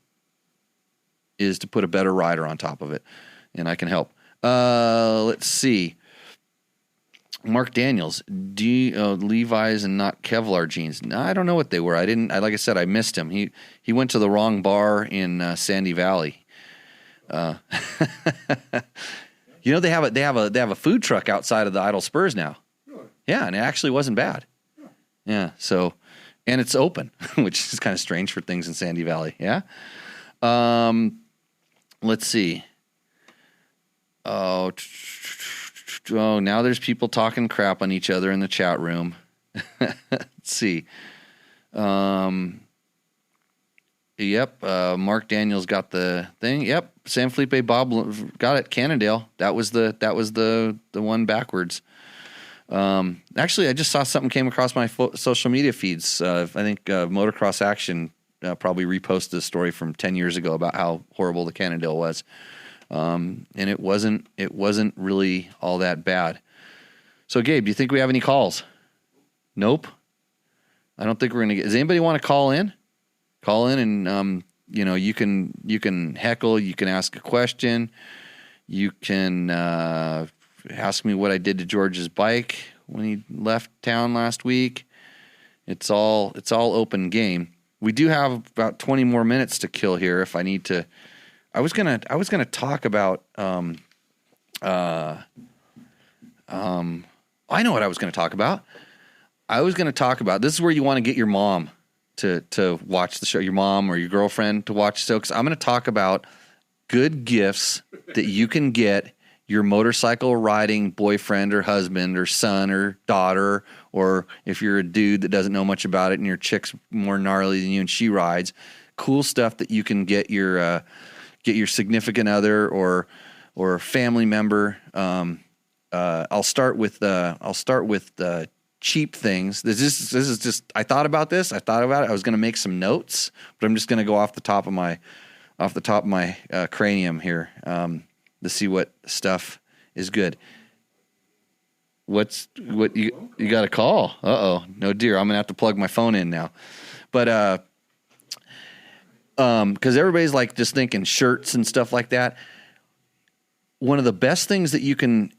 is to put a better rider on top of it, and I can help. Let's see. Mark Daniels, Levi's and not Kevlar jeans. No, I don't know what they were. Like I said, I missed him. He went to the wrong bar in Sandy Valley. They have a food truck outside of the Idle Spurs now. Really? Yeah, and it actually wasn't bad. Yeah. So, and it's open, which is kind of strange for things in Sandy Valley. Yeah. Let's see. Oh, now there's people talking crap on each other in the chat room. Let's see. Yep. Mark Daniels got the thing. Yep. San Felipe Bob got it. Cannondale. That was the one backwards. Actually, I just saw something came across my social media feeds. I think Motocross Action probably reposted a story from 10 years ago about how horrible the Cannondale was. And it wasn't really all that bad. So Gabe, do you think we have any calls? Nope. I don't think we're going to get, does anybody want to call in? Call in and, you can heckle, you can ask a question. You can, ask me what I did to George's bike when he left town last week. It's all open game. We do have about 20 more minutes to kill here if I need to. I was gonna talk about I know what I was gonna talk about. I was gonna talk about, this is where you want to get your mom to watch the show, your mom or your girlfriend to watch the show, because I'm gonna talk about good gifts that you can get your motorcycle riding boyfriend or husband or son or daughter, or if you're a dude that doesn't know much about it and your chick's more gnarly than you and she rides, cool stuff that you can get your significant other or family member. I'll start with cheap things. This is just, I thought about it. I was going to make some notes, but I'm just going to go off the top of my cranium here. To see what stuff is good. What you got a call? Uh-oh. No dear. I'm going to have to plug my phone in now. But cuz everybody's like just thinking shirts and stuff like that. One of the best things that you can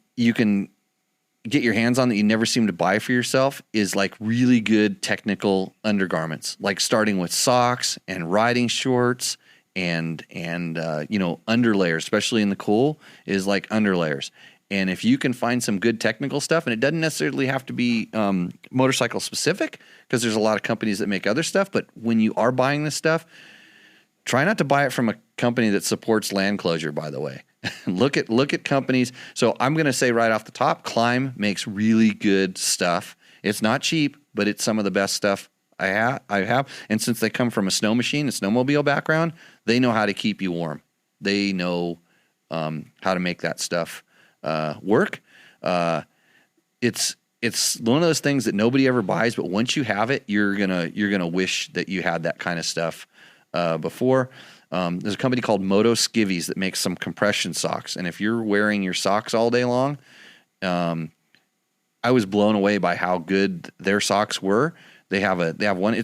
get your hands on that you never seem to buy for yourself is like really good technical undergarments, like starting with socks and riding shorts and underlayers, especially in the cool, is like underlayers. And if you can find some good technical stuff, and it doesn't necessarily have to be motorcycle specific, because there's a lot of companies that make other stuff, but when you are buying this stuff, try not to buy it from a company that supports land closure, by the way. Look at companies. So I'm going to say right off the top, Climb makes really good stuff. It's not cheap, but it's some of the best stuff I have. And since they come from a snowmobile background, they know how to keep you warm. They know how to make that stuff work. It's one of those things that nobody ever buys, but once you have it, you're gonna wish that you had that kind of stuff before. There's a company called Moto Skivvies that makes some compression socks, and if you're wearing your socks all day long, I was blown away by how good their socks were. They have one.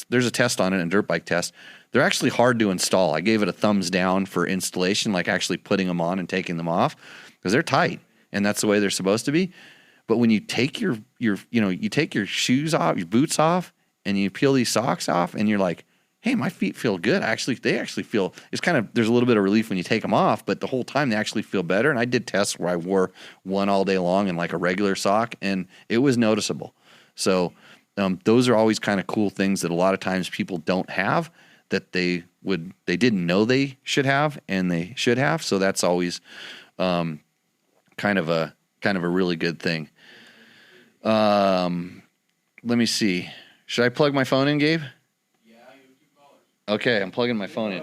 There's a test on it, a dirt bike test. They're actually hard to install. I gave it a thumbs down for installation, like actually putting them on and taking them off, because they're tight, and that's the way they're supposed to be. But when you take your shoes off, your boots off, and you peel these socks off, and you're like, hey, my feet feel good. They actually feel, there's a little bit of relief when you take them off, but the whole time they actually feel better. And I did tests where I wore one all day long in like a regular sock, and it was noticeable. So those are always kind of cool things that a lot of times people don't have, that they didn't know they should have, and they should have. So that's always kind of a really good thing. Let me see. Should I plug my phone in, Gabe? Okay, I'm plugging my phone in.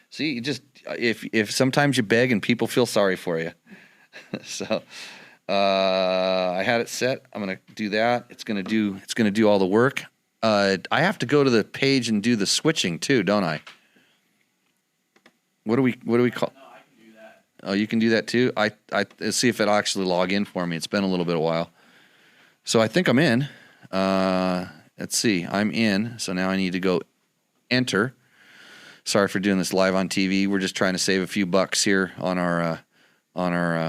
See, you just if sometimes you beg and people feel sorry for you. So I had it set. I'm gonna do that. It's gonna do all the work. I have to go to the page and do the switching too, don't I? What do we call? No, I can do that. Oh, you can do that too. Let's see if it'll actually log in for me. It's been a little bit of a while. So I think I'm in. Let's see. I'm in. So now I need to go enter. Sorry for doing this live on TV. We're just trying to save a few bucks here on our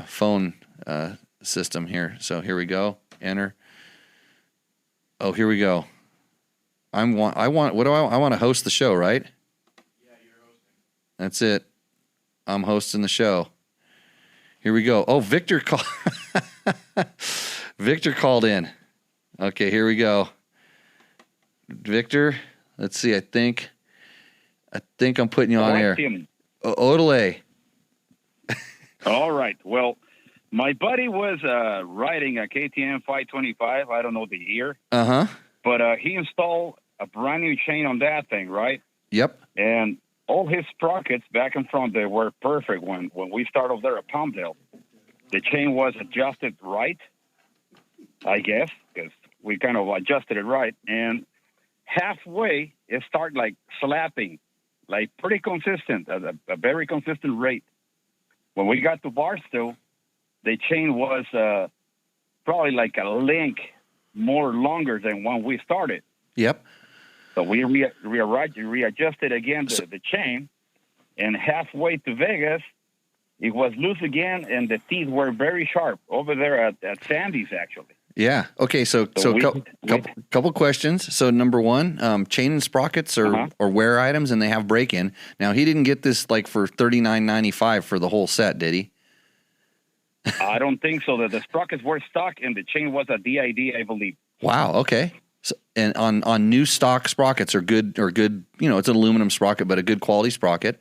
phone system here. So here we go. Enter. Oh, here we go. I want to host the show, right? Yeah, you're hosting. That's it. I'm hosting the show. Here we go. Oh, Victor called in. Okay, here we go. Victor, let's see. I think I'm putting you on air. Odele. All right. Well, my buddy was riding a KTM 525. I don't know the year. Uh-huh. But he installed a brand new chain on that thing, right? Yep. And all his sprockets back and front, they were perfect when we started over there at Palmdale. The chain was adjusted right, I guess, because we kind of adjusted it right. And halfway, it started like slapping, like pretty consistent, at a very consistent rate. When we got to Barstow, the chain was probably like a link more longer than when we started. Yep. So we readjusted again the chain, and halfway to Vegas, it was loose again, and the teeth were very sharp over there at Sandy's, actually. Yeah. Okay. So couple questions. So number one, chain and sprockets or wear items, and they have break-in. Now he didn't get this like for $39.95 for the whole set, did he? I don't think so. The sprockets were stock, and the chain was a DID, I believe. Wow. Okay. So, and on new stock sprockets are good. It's an aluminum sprocket, but a good quality sprocket.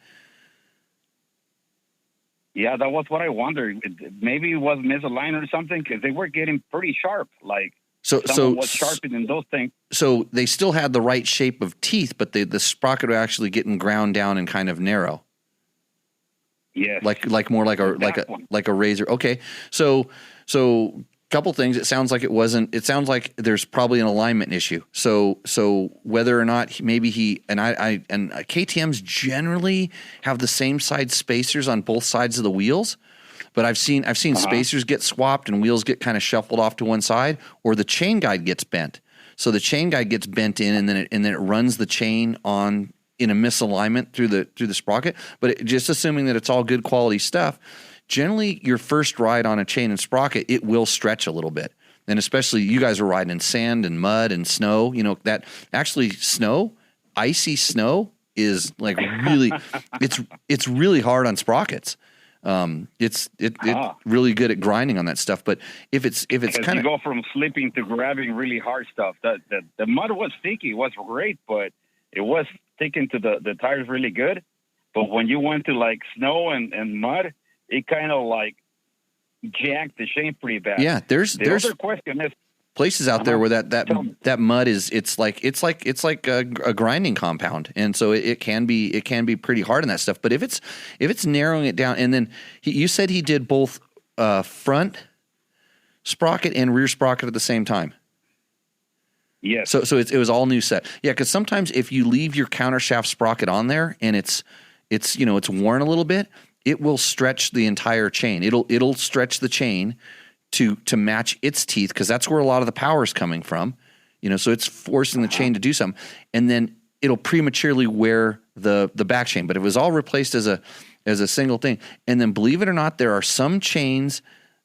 Yeah, that was what I wondered. Maybe it was misaligned or something, because they were getting pretty sharp. Like someone was sharper than those things. So they still had the right shape of teeth, but the sprocket were actually getting ground down and kind of narrow. Yes. Like more like a razor. Okay. So couple things. It sounds like there's probably an alignment issue. So whether or not KTMs generally have the same side spacers on both sides of the wheels, but I've seen spacers get swapped and wheels get kind of shuffled off to one side, or the chain guide gets bent. So the chain guide gets bent in, and then it runs the chain on in a misalignment through the sprocket. But just assuming that it's all good quality stuff, generally your first ride on a chain and sprocket, it will stretch a little bit. And especially you guys are riding in sand and mud and snow, that actually icy snow is like really, it's really hard on sprockets. It's really good at grinding on that stuff. But if it's kind of, you go from slipping to grabbing really hard stuff, the mud was sticky, it was great, but it was sticking to the tires really good. But when you went to like snow and mud, it kind of like jacked the chain pretty bad. Yeah, there's other question is places out there where that mud is it's like a grinding compound, and so it can be pretty hard on that stuff. But if it's narrowing it down, and then you said he did both front sprocket and rear sprocket at the same time. Yes. So it was all new set. Yeah, because sometimes if you leave your countershaft sprocket on there and it's worn a little bit, it will stretch the entire chain. It'll stretch the chain to match its teeth, because that's where a lot of the power is coming from. So it's forcing the chain to do something, and then it'll prematurely wear the back chain. But it was all replaced as a single thing. And then, believe it or not, there are some chains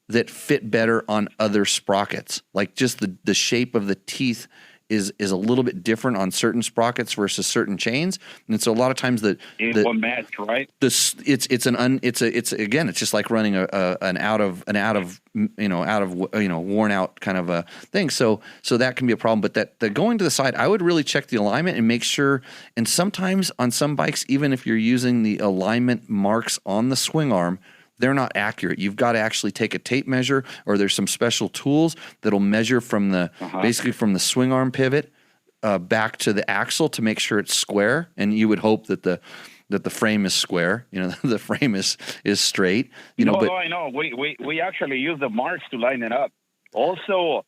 that fit better on other sprockets. Like just the shape of the teeth is a little bit different on certain sprockets versus certain chains, and so a lot of times it will match, right? It's just like running an out of worn out kind of a thing. So that can be a problem. But the going to the side, I would really check the alignment and make sure. And sometimes on some bikes, even if you're using the alignment marks on the swing arm, they're not accurate. You've got to actually take a tape measure, or there's some special tools that'll measure from basically from the swing arm pivot back to the axle to make sure it's square. And you would hope that the frame is square. The frame is straight. I know. We actually use the marks to line it up. Also,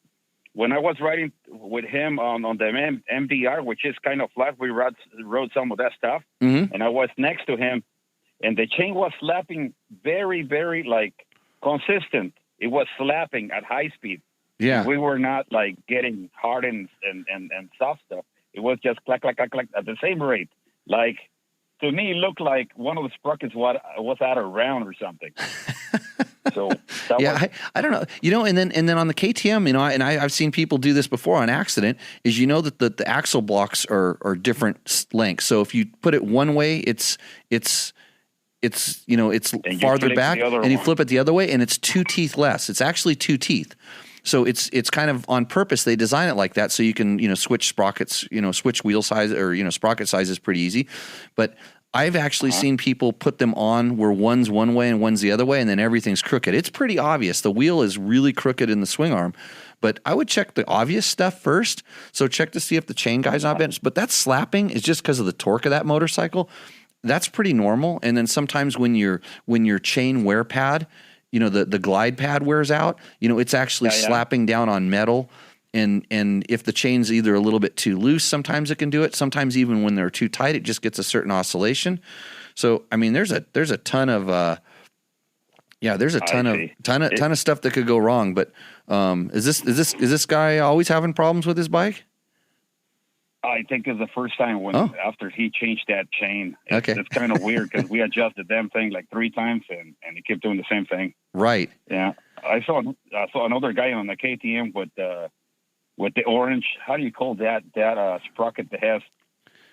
when I was riding with him on the MDR, which is kind of flat, we rode some of that stuff, and I was next to him. And the chain was slapping very, very, like, consistent. It was slapping at high speed. Yeah. We were not, like, getting hard and soft stuff. It was just clack, clack, clack, clack at the same rate. Like, to me, it looked like one of the sprockets was out of round or something. So I don't know. And then on the KTM, I've seen people do this before on accident, is that the axle blocks are different lengths. So if you put it one way, it's farther back, and you flip it the other way, and it's 2 teeth less. It's actually 2 teeth. So it's kind of on purpose. They design it like that so you can switch sprockets, switch wheel size or sprocket size is pretty easy. But I've actually seen people put them on where one's one way and one's the other way, and then everything's crooked. It's pretty obvious. The wheel is really crooked in the swing arm. But I would check the obvious stuff first. So check to see if the chain guy's not bent. But that slapping is just because of the torque of that motorcycle. That's pretty normal. And then sometimes when your chain wear pad, the glide pad wears out, it's actually slapping down on metal. And if the chain's either a little bit too loose, sometimes it can do it. Sometimes even when they're too tight, it just gets a certain oscillation. So I mean, there's a ton of ton of stuff that could go wrong. But is this guy always having problems with his bike? I think it's the first time after he changed that chain. It's kind of weird because we adjusted them thing like 3 times and he kept doing the same thing. Right. Yeah. I saw another guy on the KTM with the orange. How do you call that sprocket that has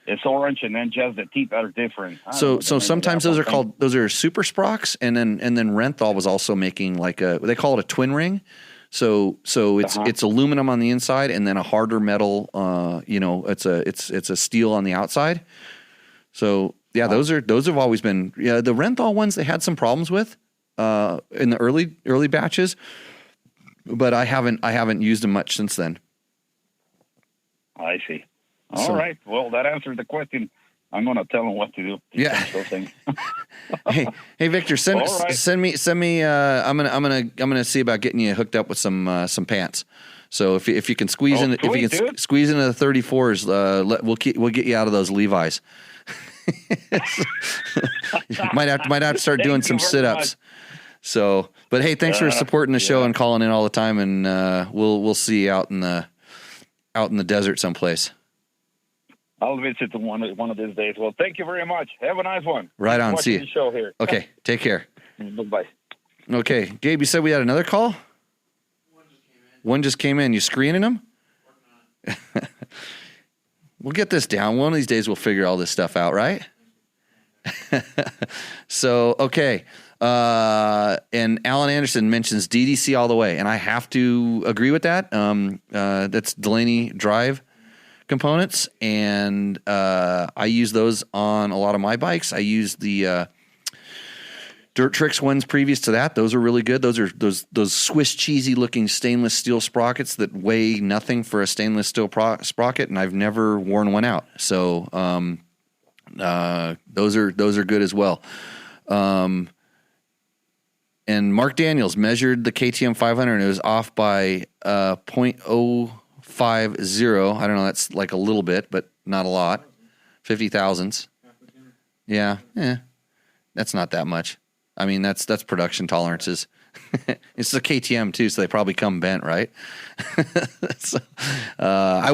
it's orange and then just the teeth are different? So sometimes those are super sprocks, and then Renthal was also making like they call it a twin ring. So it's aluminum on the inside and then a harder metal. It's a steel on the outside. So yeah, those have always been the Renthal ones. They had some problems with in the early batches, but I haven't used them much since then. I see. All right. Well, that answered the question. I'm going to tell them what to do. Those things. hey, Victor, send me. I'm gonna see about getting you hooked up with some pants. So if you can squeeze squeeze into the 34s, we'll get you out of those Levi's. might have to start doing some sit-ups. So, but hey, thanks for supporting the show and calling in all the time, and we'll see you out in the desert someplace. I'll visit one of these days. Well, thank you very much. Have a nice one. Right on. See you. The show here. Okay. Take care. Bye-bye. Okay, Gabe, you said we had another call? One just came in. You screening them? We'll get this down. One of these days we'll figure all this stuff out, right? So, okay. And Alan Anderson mentions DDC all the way, and I have to agree with that. That's Delaney Drive components, and I use those on a lot of my bikes. I use the Dirt Tricks ones previous to that. Those are really good. Those are those Swiss cheesy looking stainless steel sprockets that weigh nothing for a stainless steel sprocket, and I've never worn one out. So those are good as well. And Mark Daniels measured the KTM 500 and it was off by 0.050. I don't know. That's like a little bit, but not a lot. 50 thousandths. Yeah. That's not that much. I mean, that's production tolerances. It's a KTM too, so they probably come bent, right? So, I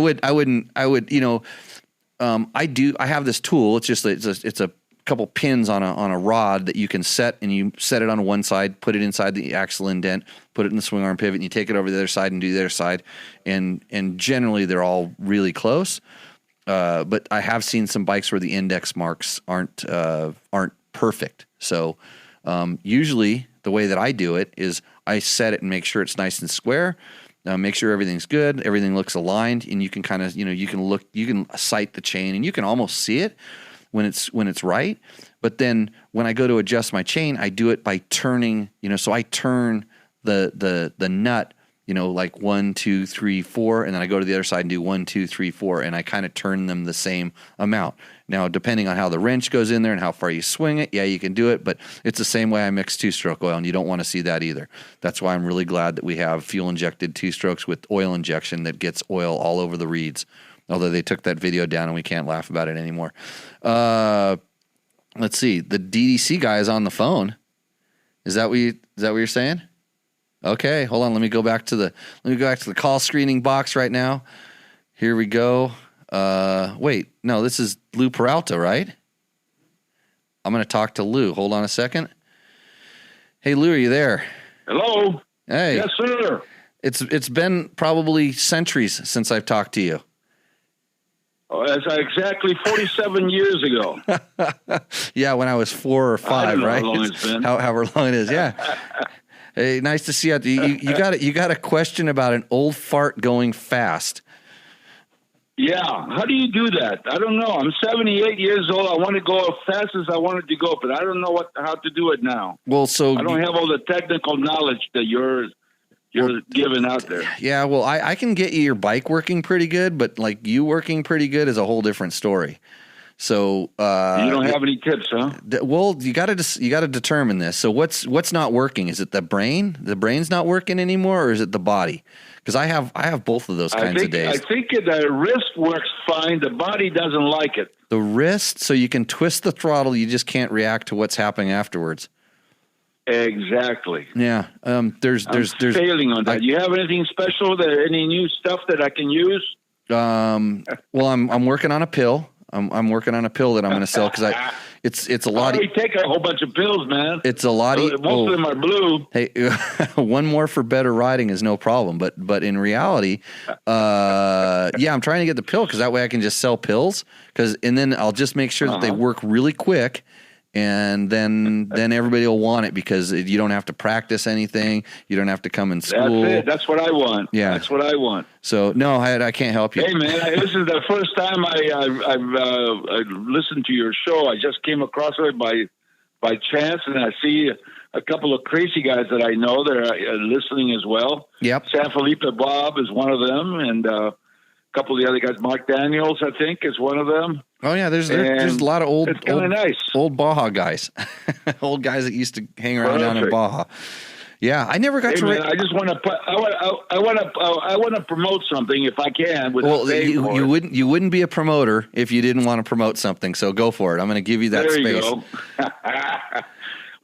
have this tool. It's a couple pins on a rod that you can set, and you set it on one side, put it inside the axle indent, put it in the swing arm pivot, and you take it over the other side and do the other side. And generally they're all really close. But I have seen some bikes where the index marks aren't perfect. So usually the way that I do it is I set it and make sure it's nice and square. Make sure everything's good, everything looks aligned, and you can kind of, you can sight the chain, and you can almost see it when it's right. But then when I go to adjust my chain, I do it by turning, so I turn the nut, like 1, 2, 3, 4, and then I go to the other side and do 1, 2, 3, 4, and I kind of turn them the same amount. Now, depending on how the wrench goes in there and how far you swing it, yeah, you can do it, but it's the same way I mix two-stroke oil, and you don't want to see that either. That's why I'm really glad that we have fuel-injected two-strokes with oil injection that gets oil all over the reeds, although they took that video down and we can't laugh about it anymore. Let's see. The DDC guy is on the phone. Is that what you're saying? Okay, hold on. Let me go back to the call screening box right now. Here we go. Wait, no, this is Lou Peralta, right? I'm going to talk to Lou. Hold on a second. Hey, Lou, are you there? Hello. Hey. Yes, sir. It's been probably centuries since I've talked to you. Oh, that's exactly 47 years ago. Yeah, when I was 4 or 5, right? How long it's been. However long it is, yeah. Hey, nice to see you. You got a question about an old fart going fast. Yeah, how do you do that? I don't know. I'm 78 years old. I want to go as fast as I wanted to go, but I don't know how to do it now. Well, so I don't have all the technical knowledge that you're giving out there. Yeah, well, I can get you your bike working pretty good, but like you working pretty good is a whole different story. So you don't have any tips, huh? Well, you got to determine this. So what's not working? Is it the brain? The brain's not working anymore, or is it the body? Because I have both of those kinds of days. I think the wrist works fine. The body doesn't like it. The wrist, so you can twist the throttle, you just can't react to what's happening afterwards. Exactly. Yeah. There's failing on that. You have anything special? Any new stuff that I can use? Well, I'm working on a pill. I'm working on a pill that I'm going to sell because it's a lot. I take a whole bunch of pills, man. It's a lot. Most of them are blue. Hey, one more for better riding is no problem. But in reality, I'm trying to get the pill because that way I can just sell pills. And then I'll just make sure that they work really quick. And then everybody will want it because you don't have to practice anything. You don't have to come in school. That's it. That's what I want. Yeah. That's what I want. So, no, I can't help you. Hey, man, this is the first time I've listened to your show. I just came across it by chance, and I see a couple of crazy guys that I know that are listening as well. Yep. San Felipe Bob is one of them, and a couple of the other guys. Mark Daniels, I think, is one of them. Oh yeah, there's a lot of old Baja guys, old guys that used to hang around down in Baja. Yeah, I never got to. Man, I just want to put. I want to promote something if I can. You wouldn't be a promoter if you didn't want to promote something. So go for it. I'm going to give you that space. There you go.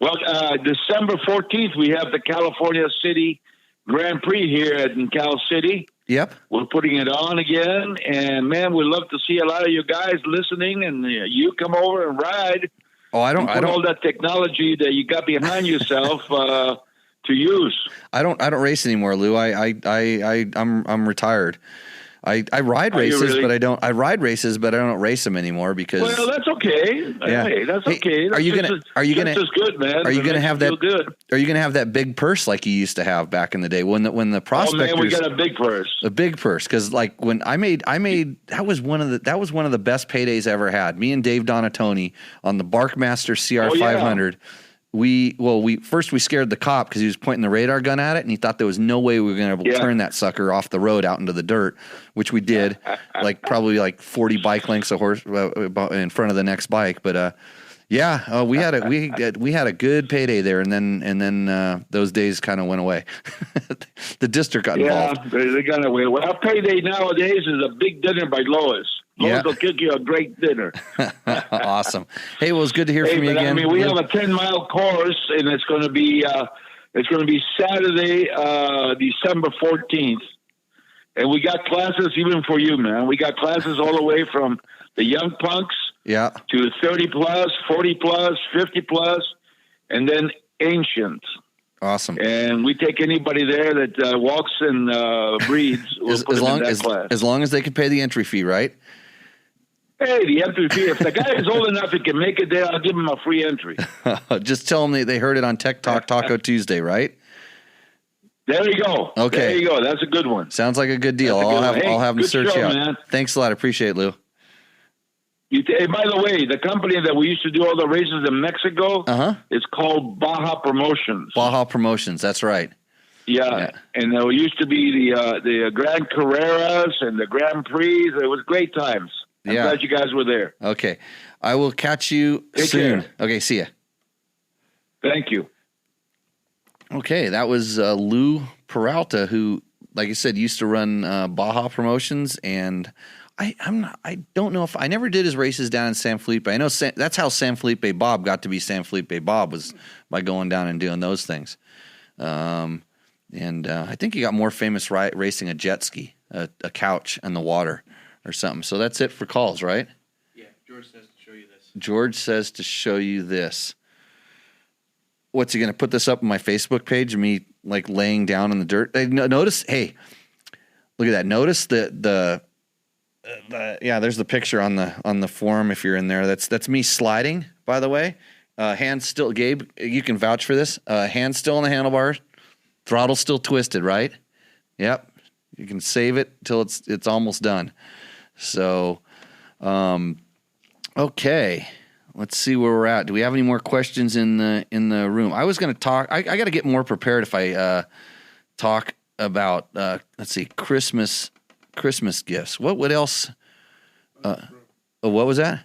Well, December 14th, we have the California City Grand Prix here in Cal City. Yep. We're putting it on again, and man, we'd love to see a lot of you guys listening, and you come over and ride. Oh, I don't all that technology that you got behind yourself to use. I don't race anymore, Lou. I'm retired. I ride races, really? but I don't. I ride races, but I don't race them anymore because. Well, that's okay. Yeah. Hey, that's Hey, okay. are you That's gonna? just- Are you just gonna? as good, man? Are you It gonna makes have you that? feel good? Are you gonna have that big purse like you used to have back in the day when the Oh prospectors? man, we got a big purse. A big purse, because like when I made that was one of the best paydays I ever had. Me and Dave Donatoni on the Barkmaster CR 500. We scared the cop because he was pointing the radar gun at it, and he thought there was no way we were going to turn that sucker off the road out into the dirt, which we did, probably 40 bike lengths of horse in front of the next bike. But we had a good payday there, and then those days kind of went away. The district got involved. Yeah, they got away. Well, our payday nowadays is a big dinner by Lois. Lois will cook you a great dinner. Awesome. Hey, well, it's good to hear from you again. I mean, we have a 10-mile course, and it's going to be Saturday, December 14th, and we got classes even for you, man. We got classes all the way from the young punks, to 30 plus, 40 plus, 50 plus, and then ancients. Awesome. And we take anybody there that walks and breeds. As long as they can pay the entry fee, right? Hey, the entry fee. If the guy is old enough and can make it there, I'll give him a free entry. Just tell them they heard it on Tech Talk Taco Tuesday, right? There you go. Okay. There you go. That's a good one. Sounds like a good deal. I'll have them search you out. Man. Thanks a lot. I appreciate it, Lou. Hey, by the way, the company that we used to do all the races in Mexico is called Baja Promotions. Baja Promotions. That's right. Yeah. And there used to be the Grand Carreras and the Grand Prix. It was great times. I'm glad you guys were there. Okay. I will catch you soon. Care. Okay, see ya. Thank you. Okay, that was Lou Peralta, who, like I said, used to run Baja Promotions, and I don't know if I never did his races down in San Felipe. I know that's how San Felipe Bob got to be San Felipe Bob, was by going down and doing those things. And I think he got more famous racing a jet ski, a couch in the water or something. So that's it for calls, right? Yeah, George says to show you this. George says to show you this. What's he going to put this up on my Facebook page of me laying down in the dirt? Notice, hey, look at that. Notice there's the picture on the forum if you're in there. That's me sliding, by the way. Hands still, Gabe, you can vouch for this. Hands still on the handlebars, throttle still twisted, right? Yep. You can save it till it's almost done. So, okay. Let's see where we're at. Do we have any more questions in the room? I was going to talk. I got to get more prepared if I talk about let's see, Christmas gifts. What else? What was that?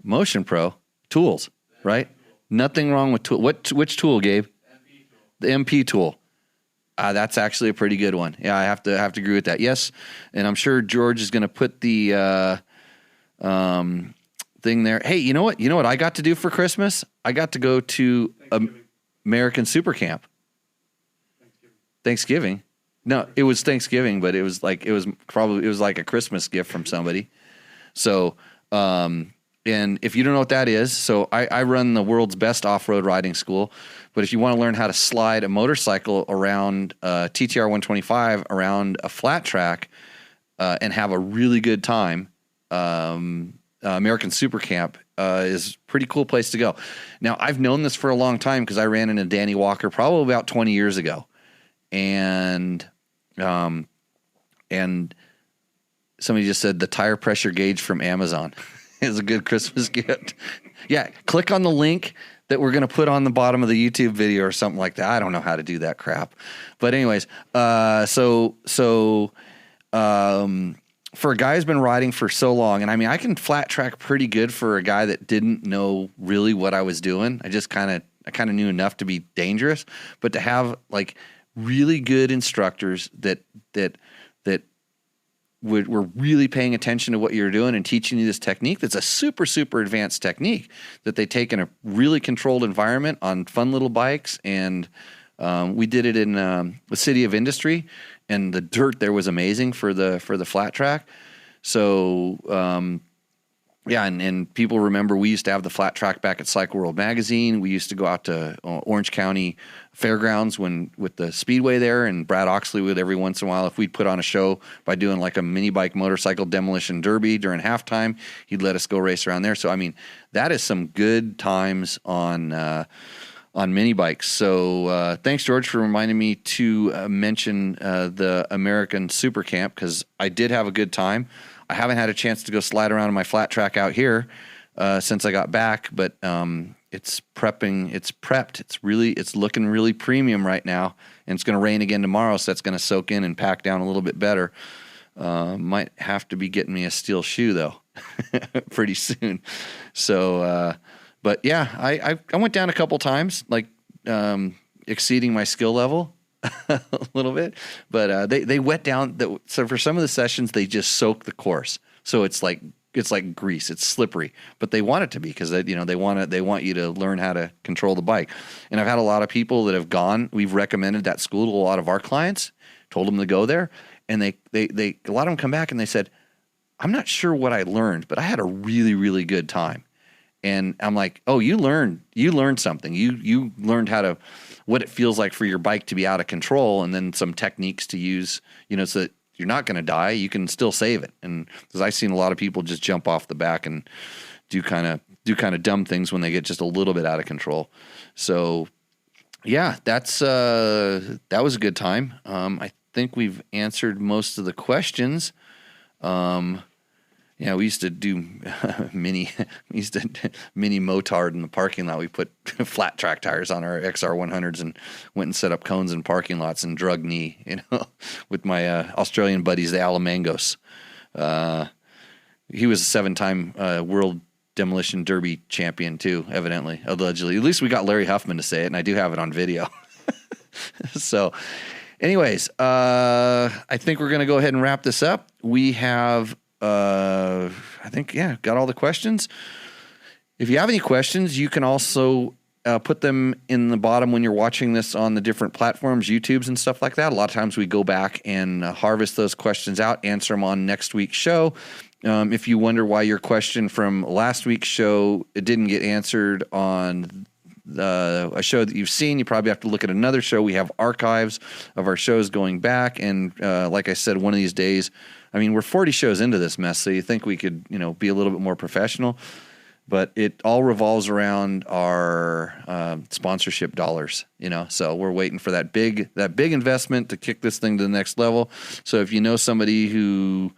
Motion Pro tools, right? Nothing wrong with tool. Which tool, Gabe? The MP tool. That's actually a pretty good one. Yeah, I have to agree with that. Yes, and I'm sure George is going to put the thing there. Hey, you know what? You know what I got to do for Christmas? I got to go to American Super Camp. Thanksgiving. No, it was Thanksgiving, but it was like a Christmas gift from somebody. So, and if you don't know what that is, so I run the world's best off-road riding school. But if you want to learn how to slide a motorcycle around TTR 125 around a flat track and have a really good time, American Super Camp is a pretty cool place to go. Now, I've known this for a long time because I ran into Danny Walker probably about 20 years ago. And somebody just said the tire pressure gauge from Amazon is a good Christmas gift. Yeah, click on the link that we're going to put on the bottom of the YouTube video or something like that. I don't know how to do that crap. But anyways, so for a guy who's been riding for so long, and I mean, I can flat track pretty good for a guy that didn't know really what I was doing. I kind of knew enough to be dangerous, but to have really good instructors that were really paying attention to what you're doing and teaching you this technique that's a super, super advanced technique that they take in a really controlled environment on fun little bikes. And we did it in the City of Industry, and the dirt there was amazing for the flat track. So Yeah, and people remember we used to have the flat track back at Cycle World Magazine. We used to go out to Orange County Fairgrounds with the Speedway there, and Brad Oxley would every once in a while, if we'd put on a show by doing like a mini bike motorcycle demolition derby during halftime, he'd let us go race around there. So I mean, that is some good times on mini bikes. So thanks, George, for reminding me to mention the American Super Camp, because I did have a good time. I haven't had a chance to go slide around on my flat track out here since I got back, but it's prepping. It's prepped. It's looking really premium right now, and it's going to rain again tomorrow, so that's going to soak in and pack down a little bit better. Might have to be getting me a steel shoe though, pretty soon. So, but yeah, I went down a couple times, like exceeding my skill level. A little bit, but they wet down. So for some of the sessions, they just soak the course, so it's like grease. It's slippery, but they want it to be, because they want you to learn how to control the bike. And I've had a lot of people that have gone. We've recommended that school to a lot of our clients, told them to go there, and they a lot of them come back and they said, "I'm not sure what I learned, but I had a really, really good time." And I'm like, "Oh, you learned something. You learned what it feels like for your bike to be out of control, and then some techniques to use, so that you're not going to die. You can still save it." And because I've seen a lot of people just jump off the back and do kind of dumb things when they get just a little bit out of control. So yeah, that was a good time. I think we've answered most of the questions. Yeah, we used to do mini motard in the parking lot. We put flat track tires on our XR100s and went and set up cones in parking lots and drug knee, with my Australian buddies, the Alamangos. He was a 7-time world demolition derby champion too, evidently, allegedly. At least we got Larry Huffman to say it, and I do have it on video. So anyways, I think we're going to go ahead and wrap this up. We have... I think, got all the questions. If you have any questions, you can also put them in the bottom when you're watching this on the different platforms, YouTubes and stuff like that. A lot of times we go back and harvest those questions out, answer them on next week's show. If you wonder why your question from last week's show it didn't get answered on a show that you've seen, you probably have to look at another show. We have archives of our shows going back, and like I said, one of these days, I mean, we're 40 shows into this mess, so you think we could, be a little bit more professional, but it all revolves around our sponsorship dollars, So we're waiting for that big investment to kick this thing to the next level. So if you know somebody who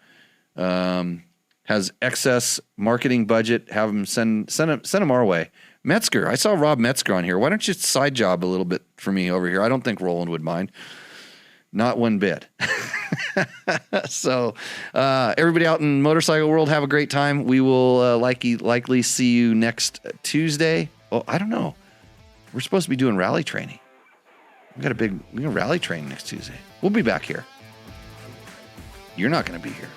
has excess marketing budget, have them send them our way. Metzger, I saw Rob Metzger on here. Why don't you side job a little bit for me over here? I don't think Roland would mind. Not one bit. So everybody out in motorcycle world, have a great time. We will likely see you next Tuesday. Oh, I don't know. We're supposed to be doing rally training. We're going to rally train next Tuesday. We'll be back here. You're not going to be here.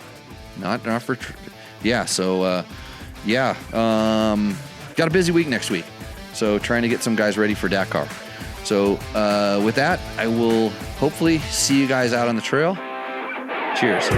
Not for... Yeah, so... got a busy week next week. So trying to get some guys ready for Dakar. So with that, I will hopefully see you guys out on the trail. Cheers.